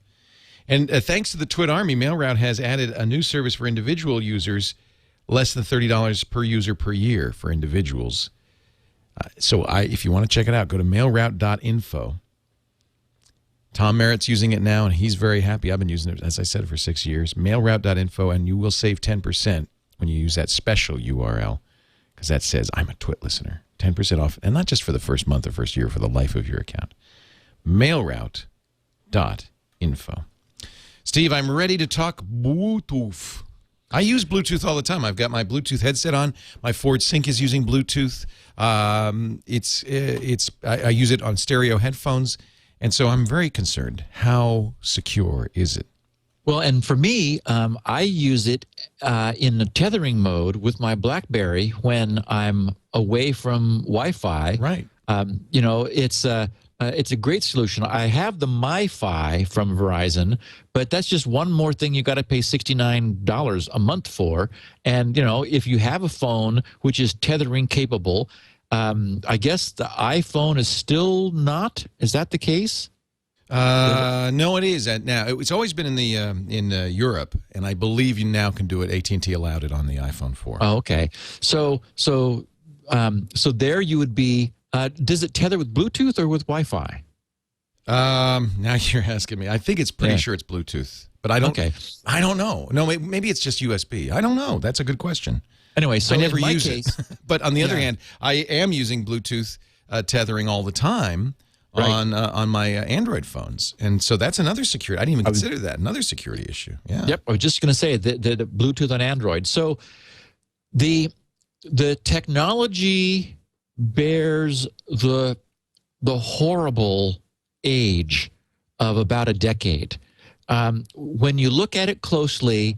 And thanks to the Twit Army, MailRoute has added a new service for individual users, less than $30 per user per year for individuals. So if you want to check it out, go to mailroute.info. Tom Merritt's using it now, and he's very happy. I've been using it, as I said, for 6 years. Mailroute.info, and you will save 10% when you use that special URL, because that says, I'm a Twit listener. 10% off, and not just for the first month or first year, for the life of your account. Mailroute.info. Steve, I'm ready to talk Bluetooth. I use Bluetooth all the time. I've got my Bluetooth headset on. My Ford Sync is using Bluetooth. I use it on stereo headphones, and so I'm very concerned. How secure is it? Well, and for me, I use it in the tethering mode with my BlackBerry when I'm away from Wi-Fi. Right. It's a great solution. I have the MiFi from Verizon, but that's just one more thing you got to pay $69 a month for. And, if you have a phone which is tethering capable, I guess the iPhone is still not. Is that the case? No, it is. Now, it's always been in Europe, and I believe you now can do it. AT&T allowed it on the iPhone 4. Oh, okay. So there you would be. Does it tether with Bluetooth or with Wi-Fi? Now you're asking me. I think it's pretty sure it's Bluetooth, but I don't. Okay. I don't know. No, maybe it's just USB. I don't know. That's a good question. Anyway, so I never use it. But on the other hand, I am using Bluetooth tethering all the time on my Android phones, and so that's another security. I didn't even consider that another security issue. Yeah. Yep. I was just going to say the Bluetooth on Android. So the technology bears the horrible age of about a decade. When you look at it closely,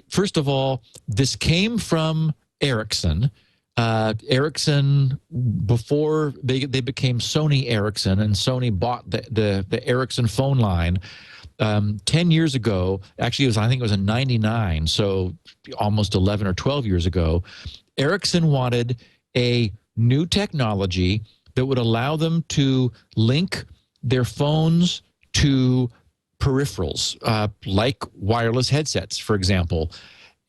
first of all, this came from Ericsson. Ericsson, before they became Sony Ericsson, and Sony bought the Ericsson phone line 10 years ago. Actually, I think it was in '99, so almost 11 or 12 years ago. Ericsson wanted a new technology that would allow them to link their phones to peripherals, like wireless headsets, for example.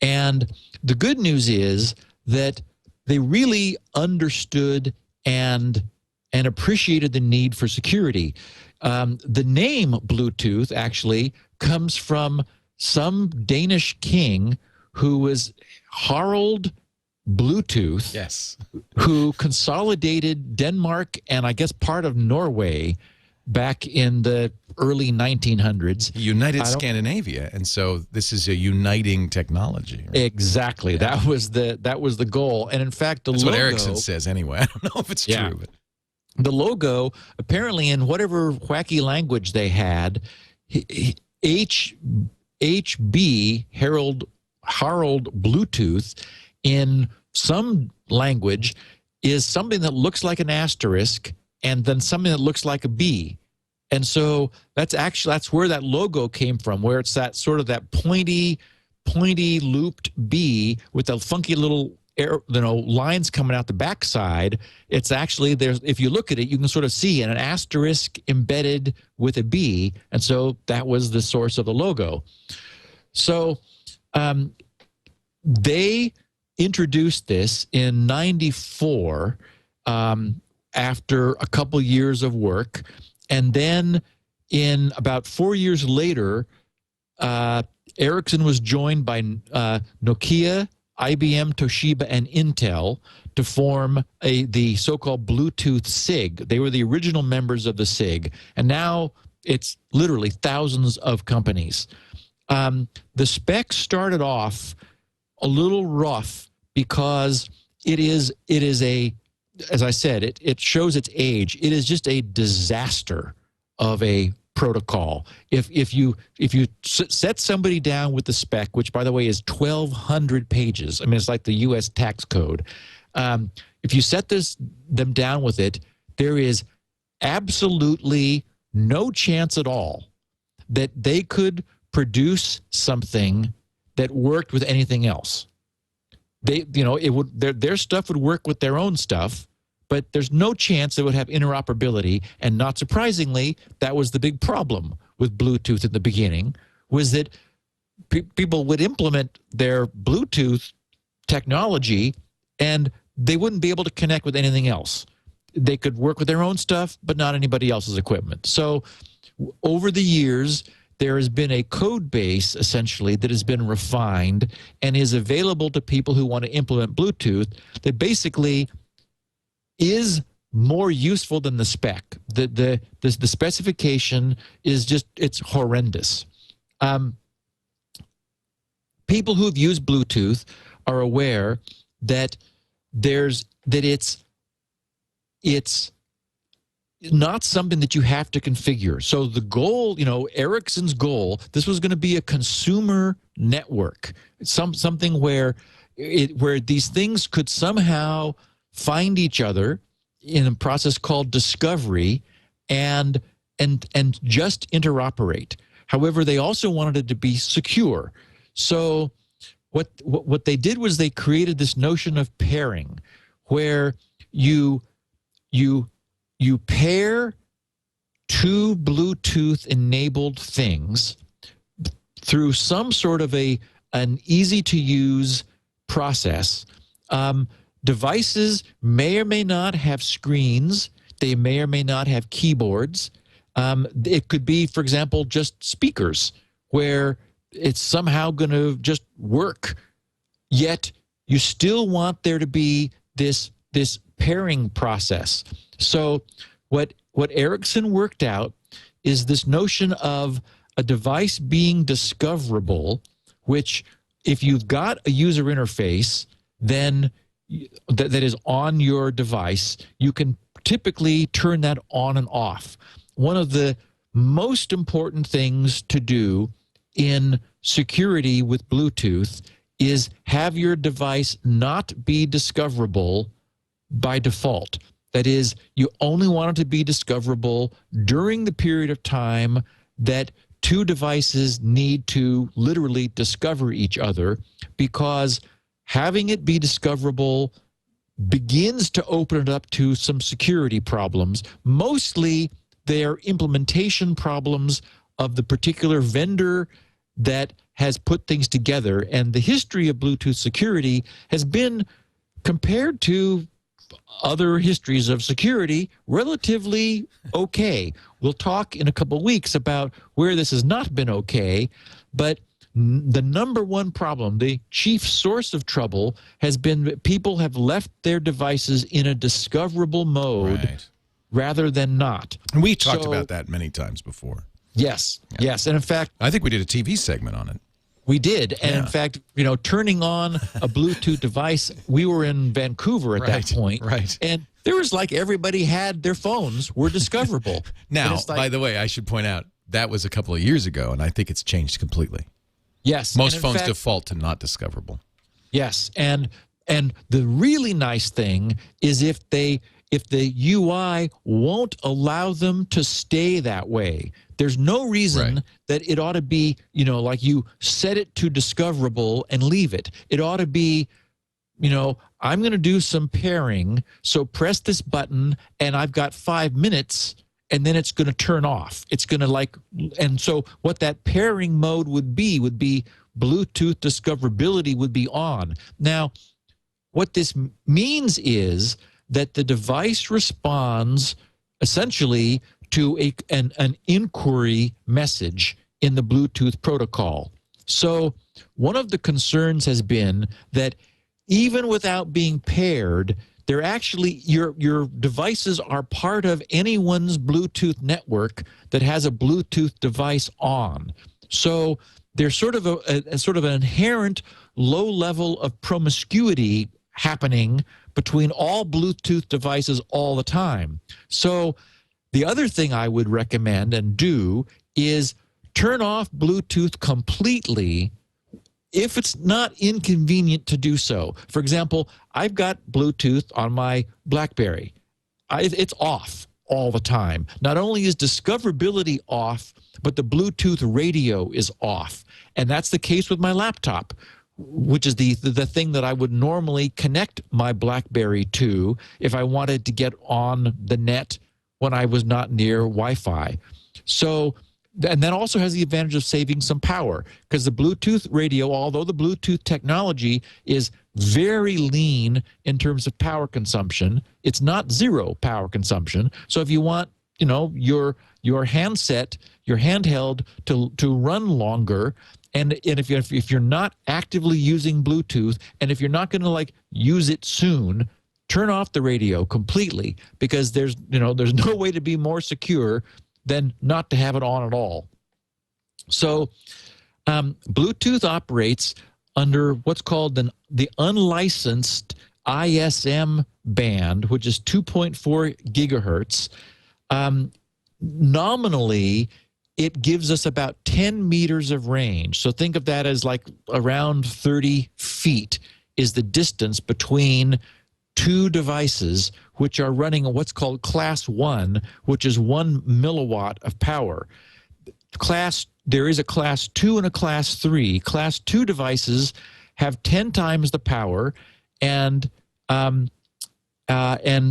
And the good news is that they really understood and appreciated the need for security. The name Bluetooth actually comes from some Danish king who was Harald Bluetooth, yes, who consolidated Denmark and I guess part of Norway back in the early 1900s. He united Scandinavia, and so this is a uniting technology. Right? Exactly. Yeah. That was the goal. And in fact, that's logo, what Ericsson says anyway. I don't know if it's true. But. The logo, apparently in whatever wacky language they had, HB, Harald Bluetooth, in some language is something that looks like an asterisk and then something that looks like a B. And so that's where that logo came from, where it's that sort of that pointy looped B with the funky little lines coming out the backside. It's actually if you look at it, you can sort of see an asterisk embedded with a B. And so that was the source of the logo. So they introduced this in '94 after a couple years of work. And then in about 4 years later, Ericsson was joined by Nokia, IBM, Toshiba, and Intel to form the so-called Bluetooth SIG. They were the original members of the SIG, and now it's literally thousands of companies. The spec started off a little rough because it is a, as I said, it shows its age. It is just a disaster of a protocol. If you set somebody down with the spec, which by the way is 1,200 pages, I mean it's like the U.S. tax code. If you set them down with it, there is absolutely no chance at all that they could produce something that worked with anything else. Their stuff would work with their own stuff, but there's no chance they would have interoperability. And not surprisingly, that was the big problem with Bluetooth at the beginning, was that people would implement their Bluetooth technology and they wouldn't be able to connect with anything else. They could work with their own stuff, but not anybody else's equipment. So over the years, there has been a code base, essentially, that has been refined and is available to people who want to implement Bluetooth that basically is more useful than the spec. The specification is just, it's horrendous. People who have used Bluetooth are aware that it's not something that you have to configure. So the goal, Ericsson's goal, this was going to be a consumer network, something where these things could somehow find each other in a process called discovery and just interoperate. However, they also wanted it to be secure. So what they did was they created this notion of pairing, where you pair two Bluetooth-enabled things through some sort of an easy-to-use process. Devices may or may not have screens. They may or may not have keyboards. It could be, for example, just speakers, where it's somehow going to just work. Yet you still want there to be this pairing process. So what Ericsson worked out is this notion of a device being discoverable, which if you've got a user interface, then that is on your device, you can typically turn that on and off. One of the most important things to do in security with Bluetooth is have your device not be discoverable by default. That is, you only want it to be discoverable during the period of time that two devices need to literally discover each other, because having it be discoverable begins to open it up to some security problems. Mostly they're implementation problems of the particular vendor that has put things together. And the history of Bluetooth security has been, compared to other histories of security, relatively okay. We'll talk in a couple of weeks about where this has not been okay, but the number one problem, the chief source of trouble, has been that people have left their devices in a discoverable mode rather than not. And we talked about that many times before. Yes, yes. And in fact, I think we did a TV segment on it. We did. And in fact, turning on a Bluetooth device, we were in Vancouver at that point. Right. And there was like everybody had their phones were discoverable. Now, by the way, I should point out, that was a couple of years ago, and I think it's changed completely. Yes. Most phones default to not discoverable. Yes. And the really nice thing is if the UI won't allow them to stay that way. There's no reason that it ought to be, like you set it to discoverable and leave it. It ought to be, I'm going to do some pairing, so press this button and I've got 5 minutes and then it's going to turn off. It's going to and so what that pairing mode would be Bluetooth discoverability would be on. Now, what this means is that the device responds essentially to an inquiry message in the Bluetooth protocol. So one of the concerns has been that even without being paired, they're actually, your devices are part of anyone's Bluetooth network that has a Bluetooth device on. So there's sort of a sort of an inherent low level of promiscuity happening between all Bluetooth devices all the time. So the other thing I would recommend and do is turn off Bluetooth completely if it's not inconvenient to do so. For example, I've got Bluetooth on my BlackBerry. It's off all the time. Not only is discoverability off, but the Bluetooth radio is off. And that's the case with my laptop, which is the thing that I would normally connect my BlackBerry to if I wanted to get on the net when I was not near Wi-Fi. So, and that also has the advantage of saving some power, because the Bluetooth radio, although the Bluetooth technology is very lean in terms of power consumption, it's not zero power consumption. So if you want, you know, your handset, your handheld to run longer, and if you're not actively using Bluetooth, and if you're not going to like use it soon, turn off the radio completely, because there's no way to be more secure than not to have it on at all. So Bluetooth operates under what's called the unlicensed ISM band, which is 2.4 gigahertz. Nominally, it gives us about 10 meters of range. So think of that as like around 30 feet is the distance between two devices which are running what's called class 1, which is 1 milliwatt of power. There is a class 2 and a class 3. Class 2 devices have 10 times the power and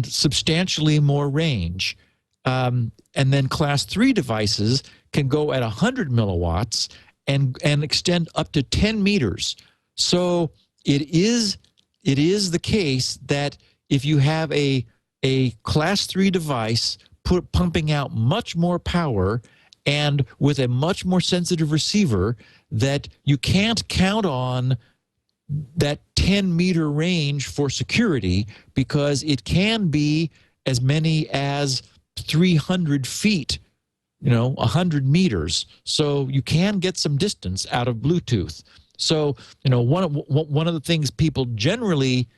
substantially more range. And then class 3 devices can go at 100 milliwatts and extend up to 10 meters. So it is the case that if you have a class 3 device pumping out much more power and with a much more sensitive receiver, that you can't count on that 10-meter range for security, because it can be as many as 300 feet, 100 meters. So you can get some distance out of Bluetooth. So, one of the things people generally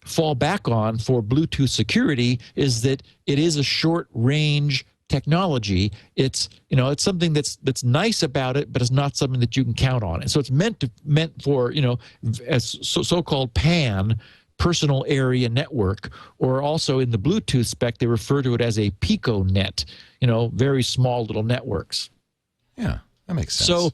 fall back on for Bluetooth security is that it is a short-range technology. It's something that's nice about it, but it's not something that you can count on. And so it's meant for as so-called PAN, personal area network, or also in the Bluetooth spec they refer to it as a piconet. Very small little networks. Yeah, that makes sense. So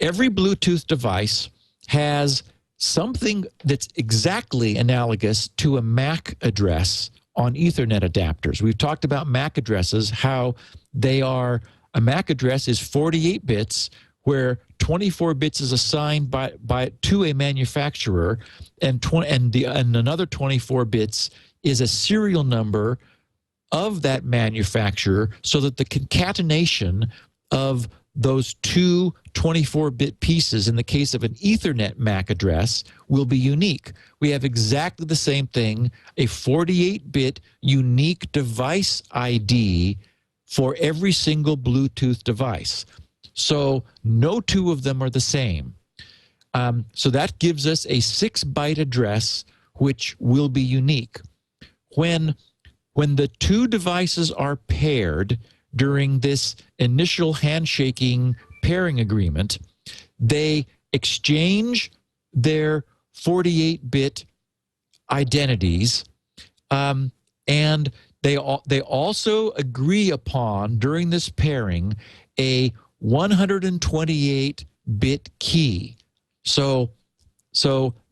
every Bluetooth device has something that's exactly analogous to a MAC address on Ethernet adapters. We've talked about MAC addresses, how a MAC address is 48 bits, where 24 bits is assigned to a manufacturer, and another 24 bits is a serial number of that manufacturer, so that the concatenation of those two 24-bit pieces in the case of an Ethernet MAC address will be unique. We have exactly the same thing, a 48-bit unique device ID for every single Bluetooth device. So no two of them are the same. So that gives us a 6-byte address, which will be unique. When the two devices are paired during this initial handshaking pairing agreement, they exchange their 48-bit identities, and they also agree upon, during this pairing, a 128-bit key. So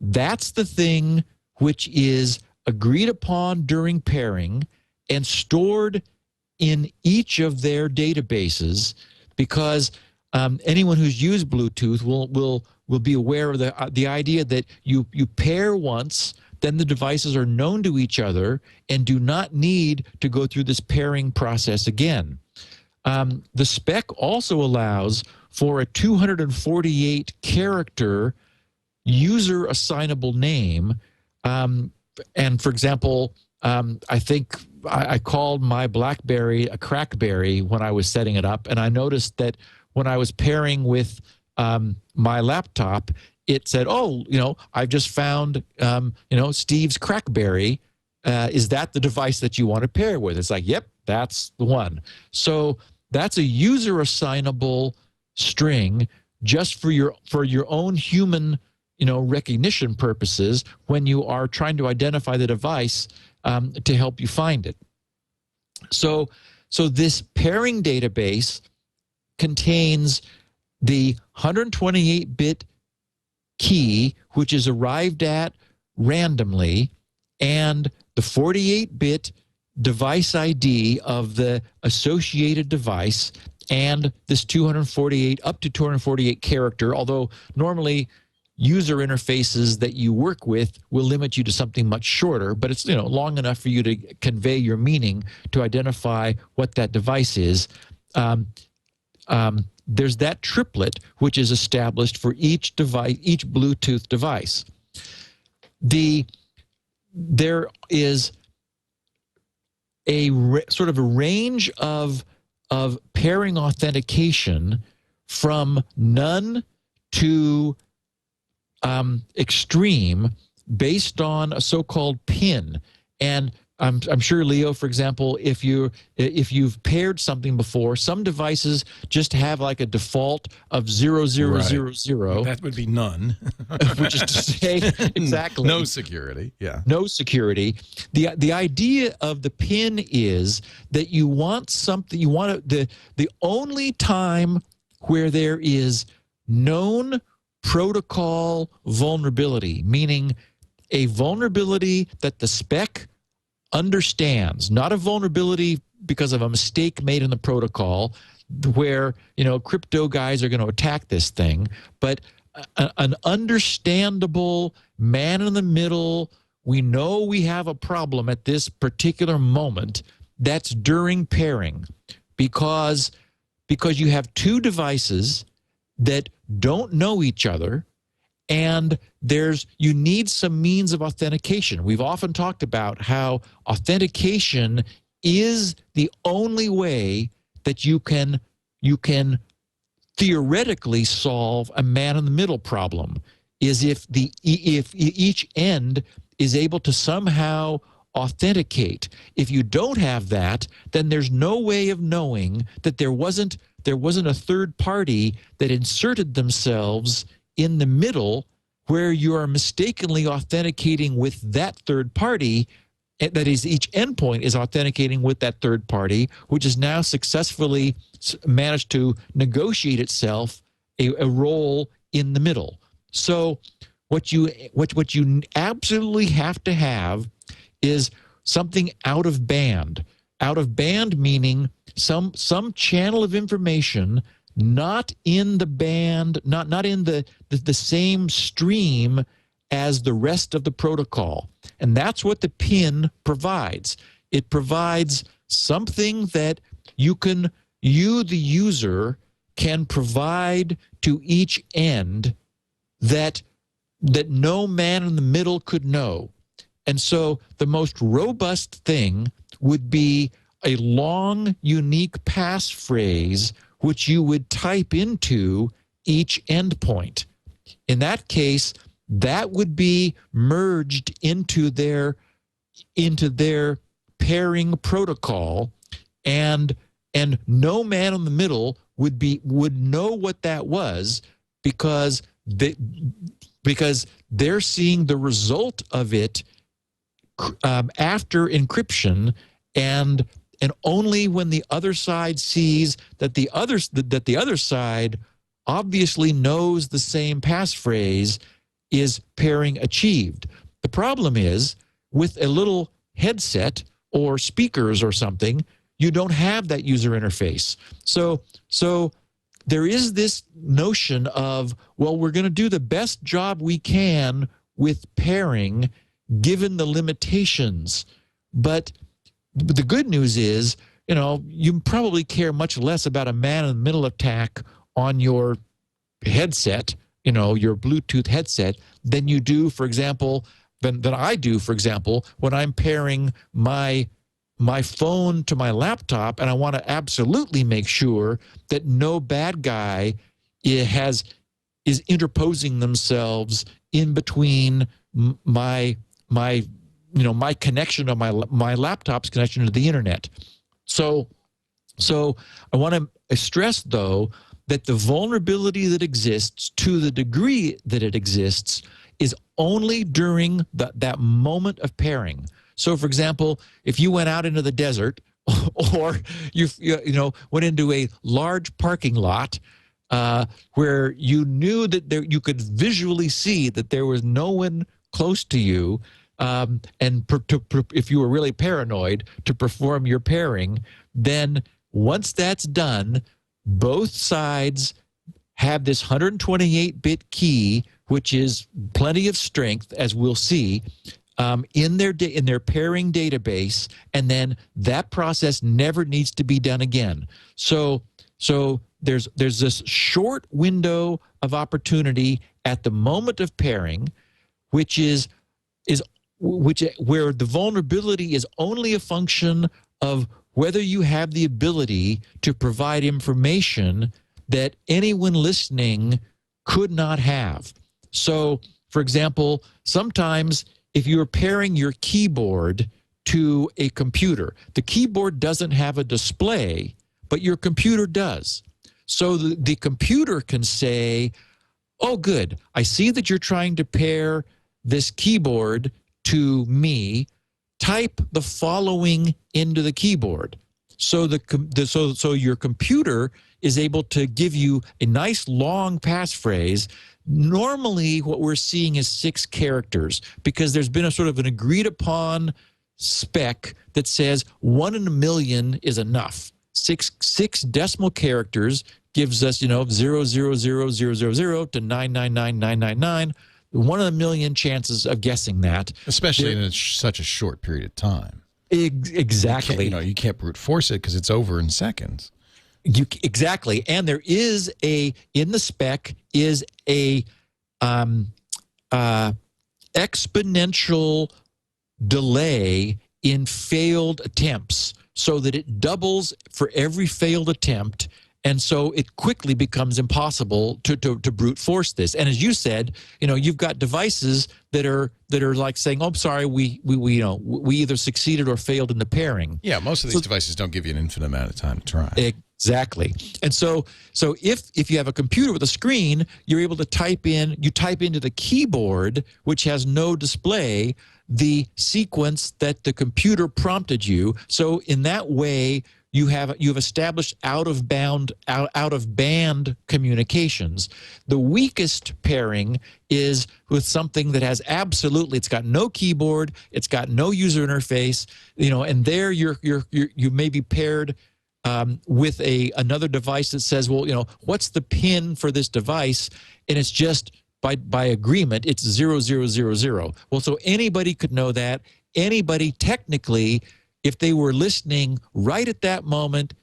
that's the thing which is agreed upon during pairing and stored in each of their databases, because anyone who's used Bluetooth will will be aware of the idea that you pair once, then the devices are known to each other and do not need to go through this pairing process again. The spec also allows for a 248 character user assignable name. And for example, I think I called my BlackBerry a Crackberry when I was setting it up, and I noticed that when I was pairing with my laptop, it said, "Oh, I've just found, Steve's Crackberry. Is that the device that you want to pair with?" It's like, "Yep, that's the one." So that's a user assignable string just for your own human, recognition purposes when you are trying to identify the device to help you find it. So this pairing database contains the 128-bit key, which is arrived at randomly, and the 48-bit device ID of the associated device, and this 248 character, although normally user interfaces that you work with will limit you to something much shorter, but it's long enough for you to convey your meaning to identify what that device is. There's that triplet which is established for each device, each Bluetooth device. There is a sort of a range of pairing authentication from none to extreme based on a so-called PIN. And I'm sure, Leo, for example, if you've paired something before, some devices just have like a default of 0000. That would be none. Which is to say, exactly. No security. Yeah. No security. The idea of the PIN is that you want something, the only time where there is known protocol vulnerability, meaning a vulnerability that the spec understands, not a vulnerability because of a mistake made in the protocol where, crypto guys are going to attack this thing, but an understandable man in the middle, we know we have a problem at this particular moment, that's during pairing, because you have two devices that don't know each other, and you need some means of authentication. We've often talked about how authentication is the only way that you can theoretically solve a man-in-the-middle problem, is if each end is able to somehow authenticate. If you don't have that, then there's no way of knowing that there wasn't a third party that inserted themselves in the middle where you are mistakenly authenticating with that third party. That is, each endpoint is authenticating with that third party, which has now successfully managed to negotiate itself a role in the middle. So what you absolutely have to have is something out of band. Out of band meaning some channel of information not in the band, not in the same stream as the rest of the protocol. And that's what the PIN provides. It provides something that you, the user, can provide to each end that no man in the middle could know. And so the most robust thing would be a long, unique passphrase which you would type into each endpoint. In that case, that would be merged into their pairing protocol, and no man in the middle would know what that was, because they're seeing the result of it after encryption, and only when the other side sees that the other side obviously knows the same passphrase is pairing achieved. The problem is, with a little headset or speakers or something, you don't have that user interface. So there is this notion of, well, we're going to do the best job we can with pairing given the limitations. But the good news is, you probably care much less about a man-in-the-middle attack on your headset, your Bluetooth headset, than you do, for example, than I do, for example, when I'm pairing my phone to my laptop, and I want to absolutely make sure that no bad guy is interposing themselves in between my connection of my laptop's connection to the internet. So I want to stress, though, that the vulnerability that exists, to the degree that it exists, is only during that moment of pairing. So, for example, if you went out into the desert, or you went into a large parking lot where you knew that you could visually see that there was no one close to you, if you were really paranoid, to perform your pairing, then once that's done, both sides have this 128-bit key, which is plenty of strength, as we'll see, in their pairing database, and then that process never needs to be done again. So there's this short window of opportunity at the moment of pairing, where the vulnerability is only a function of whether you have the ability to provide information that anyone listening could not have. So, for example, sometimes if you're pairing your keyboard to a computer, the keyboard doesn't have a display, but your computer does. So the computer can say, oh, good, I see that you're trying to pair this keyboard to me. Type the following into the keyboard. So so your computer is able to give you a nice long passphrase. Normally, what we're seeing is 6 characters, because there's been a sort of an agreed upon spec that says 1 in a million is enough. Six decimal characters gives us, 00000 to 999999. 1 in a million chances of guessing that. Especially in such a short period of time. Exactly. You can't brute force it because it's over in seconds. Exactly. And there is in the spec is a exponential delay in failed attempts, so that it doubles for every failed attempt. And so it quickly becomes impossible to brute force this. And as you said, you've got devices that are like saying, "Oh, I'm sorry, we either succeeded or failed in the pairing." Yeah, most of these devices don't give you an infinite amount of time to try. Exactly. And so if you have a computer with a screen, you're able to type into the keyboard, which has no display, the sequence that the computer prompted you. So in that way, you've established out of band communications. The weakest pairing is with something that has it's got no keyboard, it's got no user interface, and there you may be paired with another device that says, well, what's the pin for this device? And it's just by agreement, it's 0000. Well, so anybody could know that. Anybody technically, if they were listening right at that moment,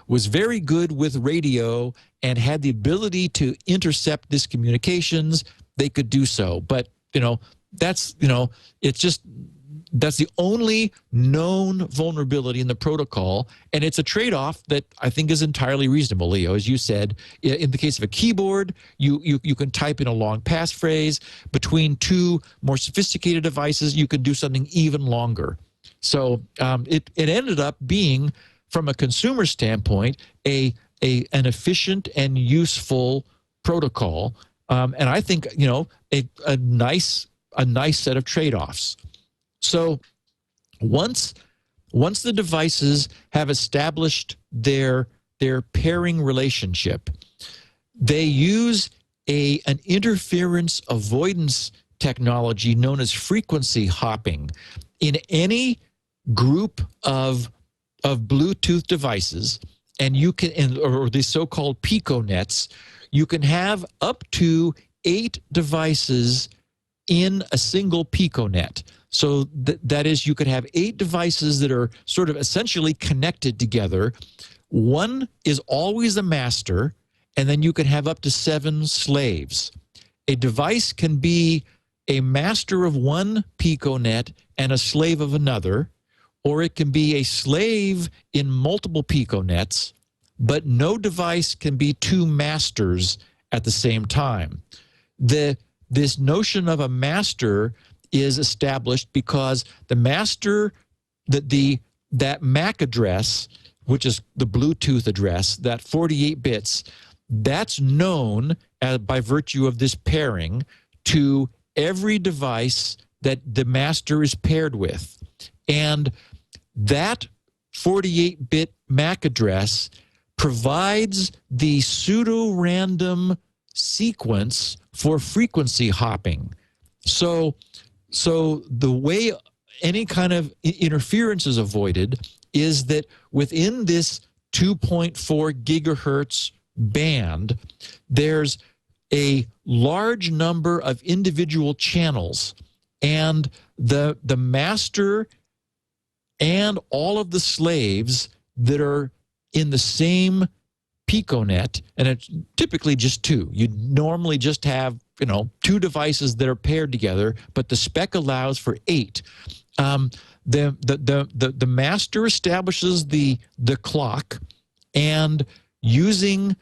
was very good with radio and had the ability to intercept this communications, they could do so. But, that's the only known vulnerability in the protocol, and it's a trade-off that I think is entirely reasonable, Leo. As you said, in the case of a keyboard, you can type in a long passphrase. Between 2 more sophisticated devices, you can do something even longer. So it ended up being, from a consumer standpoint, an efficient and useful protocol, and I think a nice set of trade-offs. So once the devices have established their pairing relationship, they use an interference avoidance technology known as frequency hopping. In any group of Bluetooth devices, and you can, or the so-called piconets, you can have up to 8 devices in a single piconet. So that is, you could have 8 devices that are sort of essentially connected together. One is always a master, and then you can have up to 7 slaves. A device can be a master of one piconet and a slave of another, or it can be a slave in multiple piconets, but no device can be 2 masters at the same time. This notion of a master is established because the master, that MAC address, which is the Bluetooth address, that 48 bits, that's known by virtue of this pairing to every device that the master is paired with. And that 48-bit MAC address provides the pseudo-random sequence for frequency hopping. So the way any kind of interference is avoided is that within this 2.4 gigahertz band, there's a large number of individual channels, and the master and all of the slaves that are in the same piconet, and it's typically just 2. You normally just have 2 devices that are paired together, but the spec allows for 8. The master establishes the clock, and using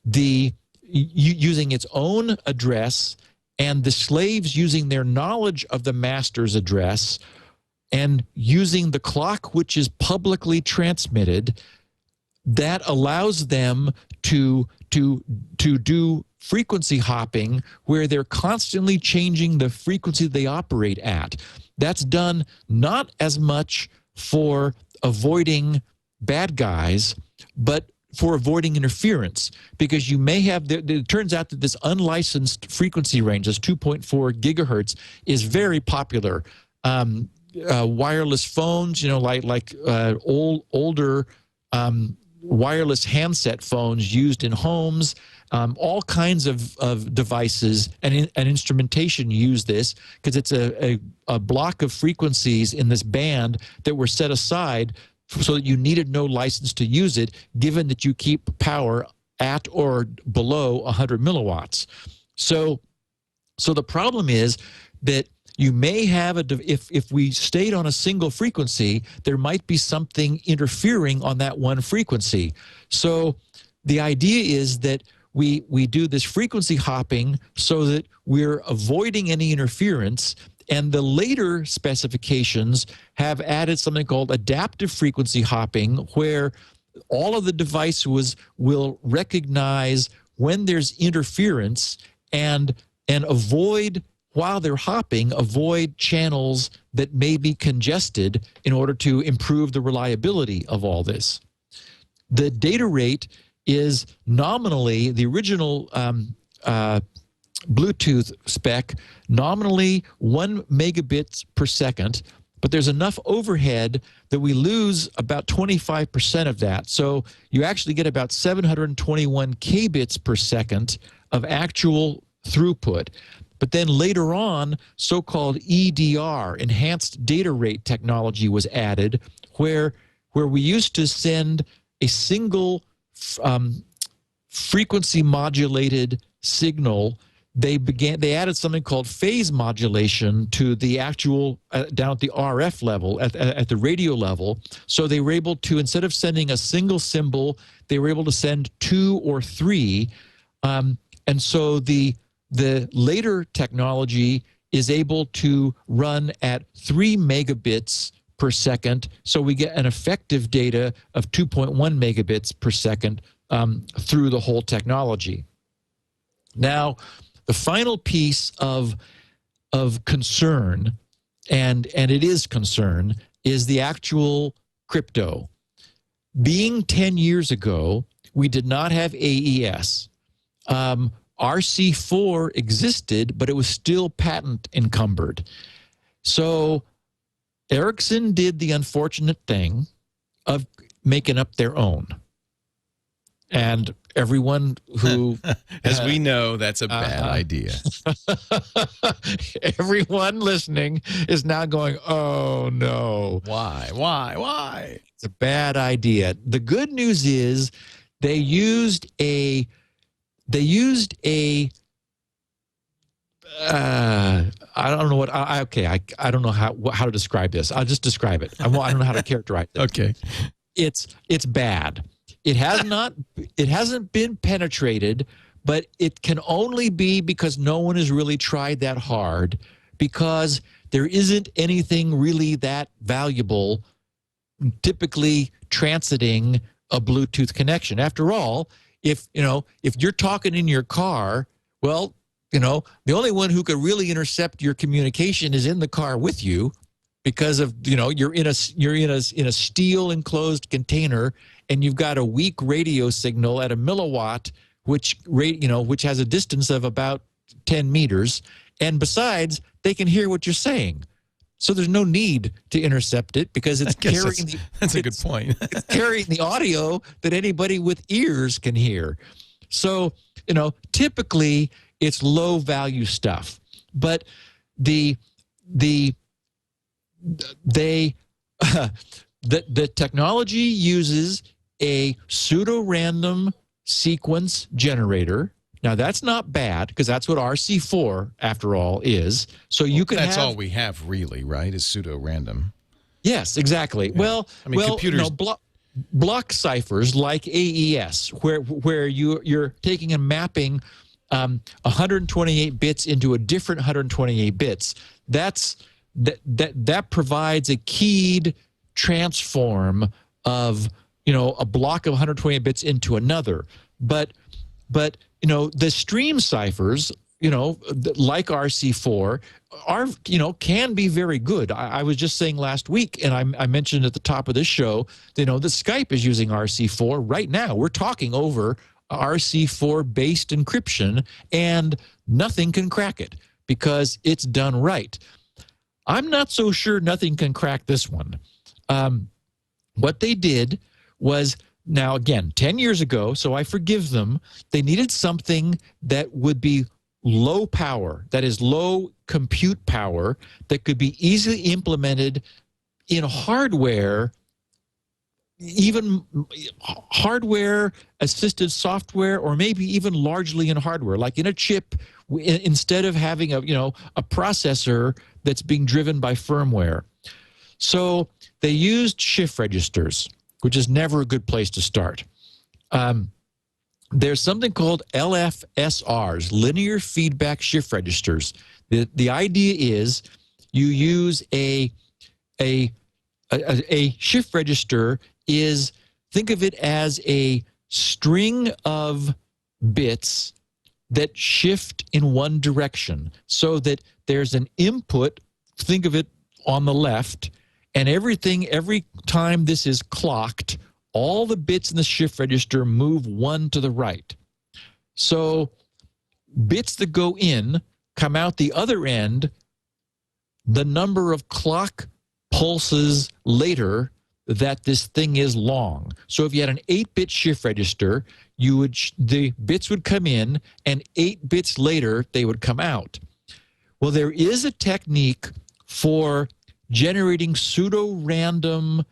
its own address, and the slaves using their knowledge of the master's address, and using the clock which is publicly transmitted, that allows them to do frequency hopping where they're constantly changing the frequency they operate at. That's done not as much for avoiding bad guys, but for avoiding interference, because you may have, it turns out that this unlicensed frequency range, this 2.4 gigahertz, is very popular. Wireless phones, like older wireless handset phones used in homes, all kinds of devices and instrumentation use this, because it's a block of frequencies in this band that were set aside so that you needed no license to use it, given that you keep power at or below 100 milliwatts. So the problem is that you may have if we stayed on a single frequency, there might be something interfering on that one frequency. So the idea is that we do this frequency hopping so that we're avoiding any interference. And the later specifications have added something called adaptive frequency hopping, where all of the devices will recognize when there's interference and avoid, while they're hopping, avoid channels that may be congested in order to improve the reliability of all this. The data rate is nominally, the original Bluetooth spec, nominally 1 megabits per second, but there's enough overhead that we lose about 25% of that. So you actually get about 721 kbits per second of actual throughput. But then later on, so-called EDR, enhanced data rate technology, was added, where we used to send a single frequency modulated signal. They added something called phase modulation to the actual down at the RF level, at the radio level. So they were able to, instead of sending a single symbol, they were able to send 2 or 3. And so the later technology is able to run at 3 megabits per second. So we get an effective data of 2.1 megabits per second through the whole technology. Now, the final piece of concern, and it is concern, is the actual crypto. Being 10 years ago, we did not have AES. RC4 existed, but it was still patent encumbered. So Ericsson did the unfortunate thing of making up their own. And everyone who, as we know, that's a bad idea. everyone listening is now going, "Oh no, Why? it's a bad idea." The good news is they used a I don't know what I don't know how to describe this. I'll just describe it. I don't know how to characterize it. Okay. It's bad. It hasn't been penetrated, but it can only be because no one has really tried that hard, because there isn't anything really that valuable typically transiting a Bluetooth connection. After all, if you're talking in your car, well, the only one who could really intercept your communication is in the car with you, because of you're in a steel enclosed container, and you've got a weak radio signal at a milliwatt, which has a distance of about 10 meters, and besides, they can hear what you're saying. So there's no need to intercept it, because it's carrying that's a good point. it's carrying the audio that anybody with ears can hear. So, typically it's low value stuff. But the technology uses a pseudo-random sequence generator. Now, that's not bad, because that's what RC4, after all, is. So you can That's all we have, really, right, is pseudo-random. Yes, exactly. Yeah. Well, computers... block ciphers like AES, where you're taking and mapping 128 bits into a different 128 bits. That provides a keyed transform of a block of 128 bits into another. But the stream ciphers, like RC4, can be very good. I was just saying last week, and I mentioned at the top of this show, that Skype is using RC4 right now. We're talking over RC4 based encryption, and nothing can crack it because it's done right. I'm not so sure nothing can crack this one. What they did was, now again, 10 years ago, so I forgive them, they needed something that would be low power, that is low compute power, that could be easily implemented in hardware, even hardware-assisted software, or maybe even largely in hardware, like in a chip, instead of having a processor that's being driven by firmware. So they used shift registers, which is never a good place to start. There's something called LFSRs, linear feedback shift registers. The idea is you use a shift register is, think of it as a string of bits that shift in one direction, so that there's an input, think of it on the left, and every time this is clocked, all the bits in the shift register move one to the right. So bits that go in come out the other end the number of clock pulses later that this thing is long. So if you had an 8-bit shift register, the bits would come in, and 8 bits later they would come out. Well, there is a technique for generating pseudo-random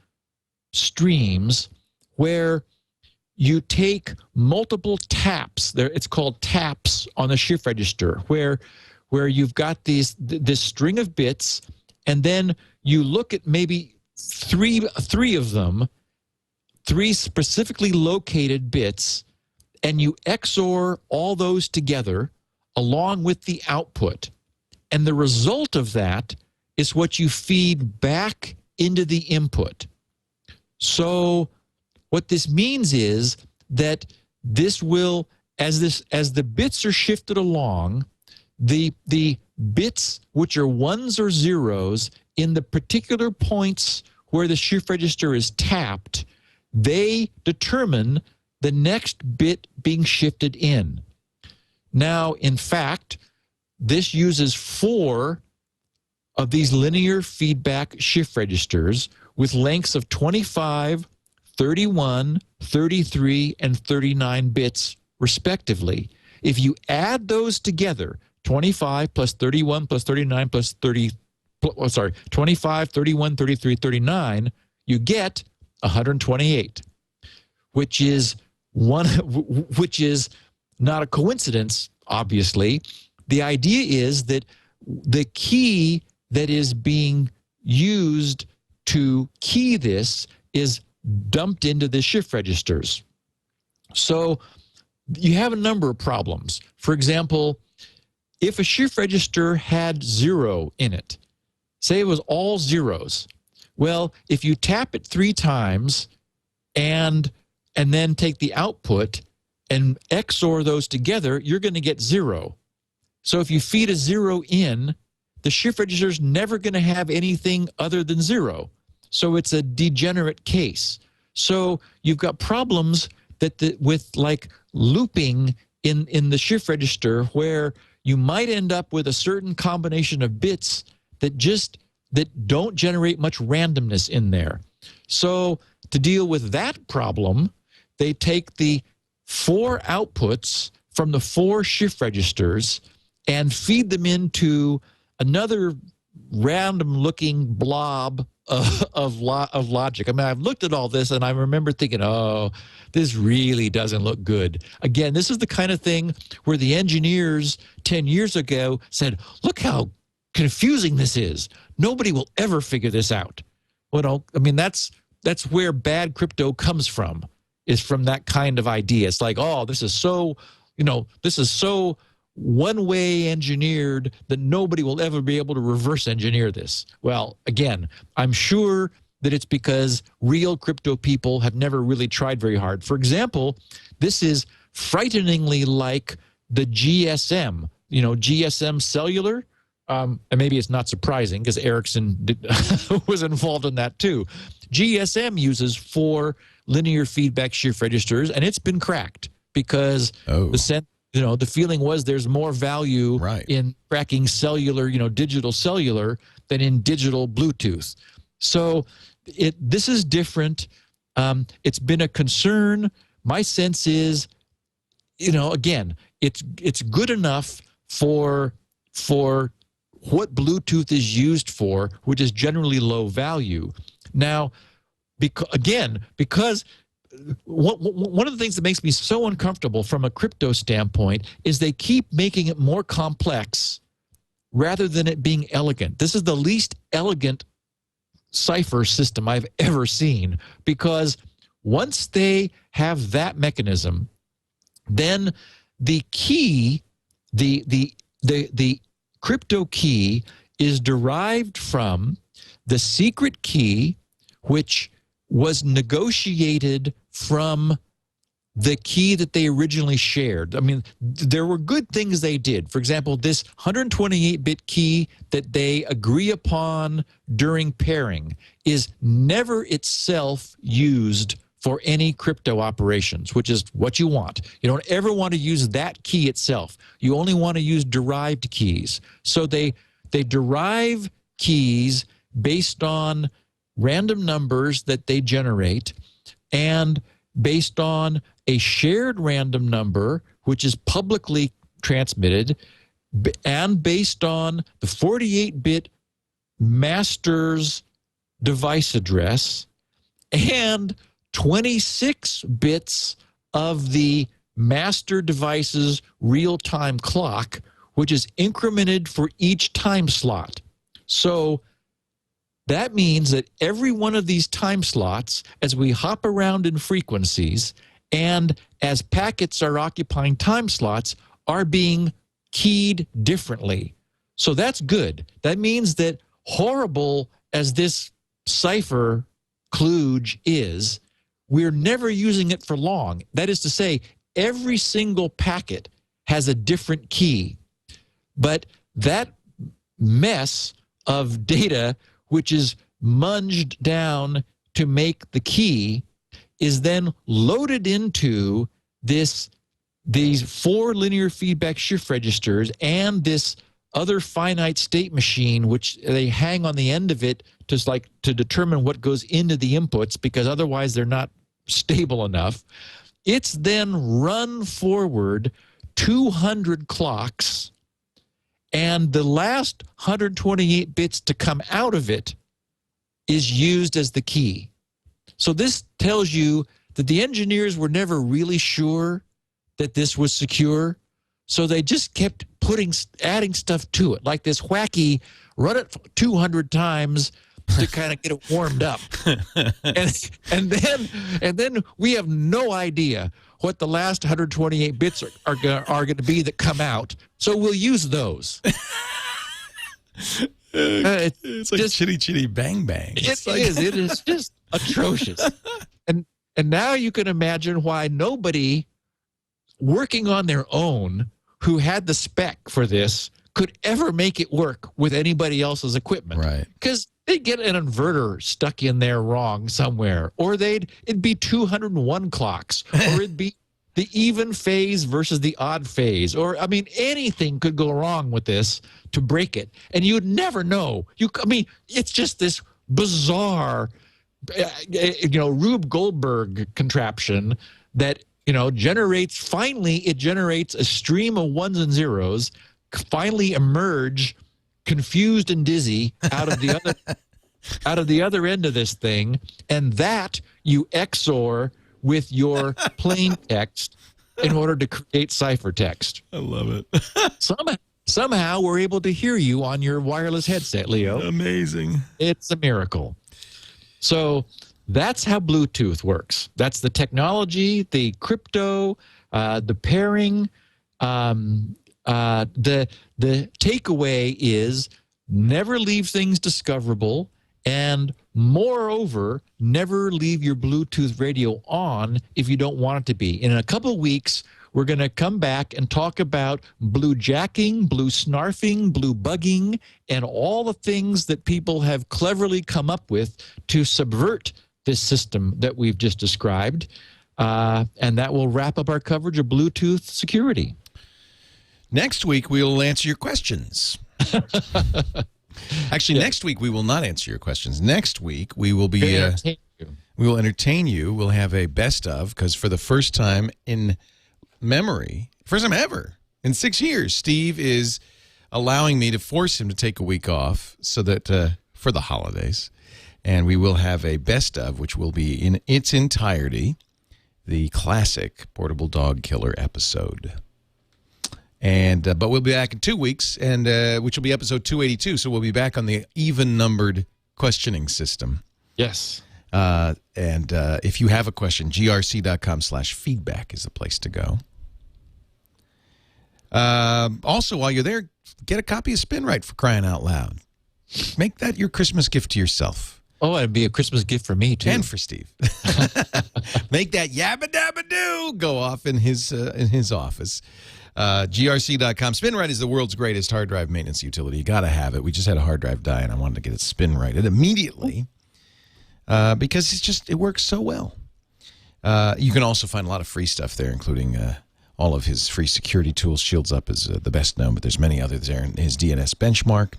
streams where you take multiple taps. It's called taps on the shift register, where you've got this string of bits, and then you look at maybe three of them, 3 specifically located bits, and you XOR all those together along with the output. And the result of that is what you feed back into the input. So what this means is that this will, as the bits are shifted along, the bits which are ones or zeros in the particular points where the shift register is tapped, they determine the next bit being shifted in. Now, in fact, this uses 4 of these linear feedback shift registers with lengths of 25, 31, 33, and 39 bits respectively. If you add those together, 25 plus 31 plus 39 plus 25, 31, 33, 39, you get 128, which is not a coincidence, obviously. The idea is that the key that is being used to key this is dumped into the shift registers. So you have a number of problems. For example, if a shift register had 0 in it, say it was all zeros, well, if you tap it 3 times and then take the output and XOR those together, you're going to get 0. So if you feed a 0 in, the shift register is never going to have anything other than 0. So it's a degenerate case. So you've got problems with like looping in the shift register, where you might end up with a certain combination of bits that don't generate much randomness in there. So to deal with that problem, they take the 4 outputs from the 4 shift registers and feed them into another random-looking blob of logic. I mean, I've looked at all this, and I remember thinking, oh, this really doesn't look good. Again, this is the kind of thing where the engineers 10 years ago said, look how confusing this is. Nobody will ever figure this out. Well, I mean, that's where bad crypto comes from, is from that kind of idea. It's like, oh, this is so one-way engineered that nobody will ever be able to reverse engineer this. Well, again, I'm sure that it's because real crypto people have never really tried very hard. For example, this is frighteningly like the GSM, GSM cellular. And maybe it's not surprising because Ericsson was involved in that too. GSM uses 4 linear feedback shift registers, and it's been cracked because the feeling was there's more value in cracking cellular, digital cellular than in digital Bluetooth. So this is different. It's been a concern. My sense is, again, it's good enough for what Bluetooth is used for, which is generally low value. Now, because one of the things that makes me so uncomfortable from a crypto standpoint is they keep making it more complex rather than it being elegant. This is the least elegant cipher system I've ever seen, because once they have that mechanism, then the key, the crypto key is derived from the secret key, which was negotiated from the key that they originally shared. I mean, there were good things they did. For example, this 128-bit key that they agree upon during pairing is never itself used for any crypto operations, which is what you want. You don't ever want to use that key itself. You only want to use derived keys. So they derive keys based on random numbers that they generate, and based on a shared random number, which is publicly transmitted, and based on the 48-bit master's device address, and 26 bits of the master device's real-time clock, which is incremented for each time slot. So that means that every one of these time slots, as we hop around in frequencies and as packets are occupying time slots, are being keyed differently. So that's good. That means that, horrible as this cipher kludge is, we're never using it for long. That is to say, every single packet has a different key. But that mess of data, which is munged down to make the key, is then loaded into these 4 linear feedback shift registers and this other finite state machine, which they hang on the end of it to determine what goes into the inputs, because otherwise they're not stable enough. It's then run forward 200 clocks, and the last 128 bits to come out of it is used as the key. So this tells you that the engineers were never really sure that this was secure, so they just kept adding stuff to it, like this wacky run it 200 times to kind of get it warmed up. and then we have no idea what the last 128 bits are going to be that come out, so we'll use those. It's like just, chitty chitty bang bang. It is just atrocious. And now you can imagine why nobody working on their own who had the spec for this could ever make it work with anybody else's equipment. Right. Because they'd get an inverter stuck in there wrong somewhere, or it'd be 201 clocks, or it'd be the even phase versus the odd phase, or I mean, anything could go wrong with this to break it, and you'd never know. It's just this bizarre, Rube Goldberg contraption that generates a stream of ones and zeros, finally emerge confused and dizzy out of the other end of this thing, and that you XOR with your plain text in order to create ciphertext. I love it. Somehow we're able to hear you on your wireless headset, Leo. Amazing. It's a miracle. So that's how Bluetooth works. That's the technology, the crypto, the pairing. The takeaway is never leave things discoverable, and moreover, never leave your Bluetooth radio on if you don't want it to be. In a couple of weeks, we're going to come back and talk about blue jacking, blue snarfing, blue bugging, and all the things that people have cleverly come up with to subvert this system that we've just described. And that will wrap up our coverage of Bluetooth security. Next week, we'll answer your questions. Actually, next week, we will not answer your questions. Next week, we will be... we will entertain you. We'll have a best of, because for the first time in memory, first time ever, in 6 years, Steve is allowing me to force him to take a week off so that for the holidays. And we will have a best of, which will be in its entirety the classic Portable Dog Killer episode. And but we'll be back in 2 weeks, and which will be episode 282. So we'll be back on the even-numbered questioning system. Yes. And if you have a question, grc.com/feedback is the place to go. Also, while you're there, get a copy of Spinrite, for crying out loud. Make that your Christmas gift to yourself. Oh, it'd be a Christmas gift for me, too. And for Steve. Make that yabba-dabba-doo go off in his office. grc.com. Spinrite is the world's greatest hard drive maintenance utility. You got to have it. We just had a hard drive die, and I wanted to get it Spinrighted immediately because it works so well. You can also find a lot of free stuff there, including all of his free security tools. Shields Up is the best known, but there's many others there. And his DNS benchmark.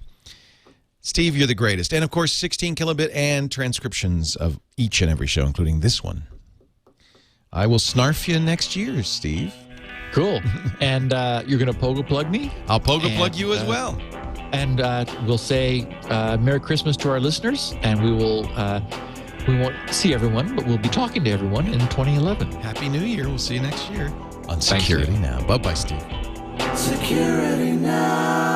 Steve, you're the greatest. And, of course, 16 kilobit and transcriptions of each and every show, including this one. I will snarf you next year, Steve. Cool. And you're going to pogo plug me? I'll pogo plug you as well. And we'll say Merry Christmas to our listeners, and we won't see everyone, but we'll be talking to everyone in 2011. Happy New Year. We'll see you next year on Security Now. Bye-bye, Steve. Security Now.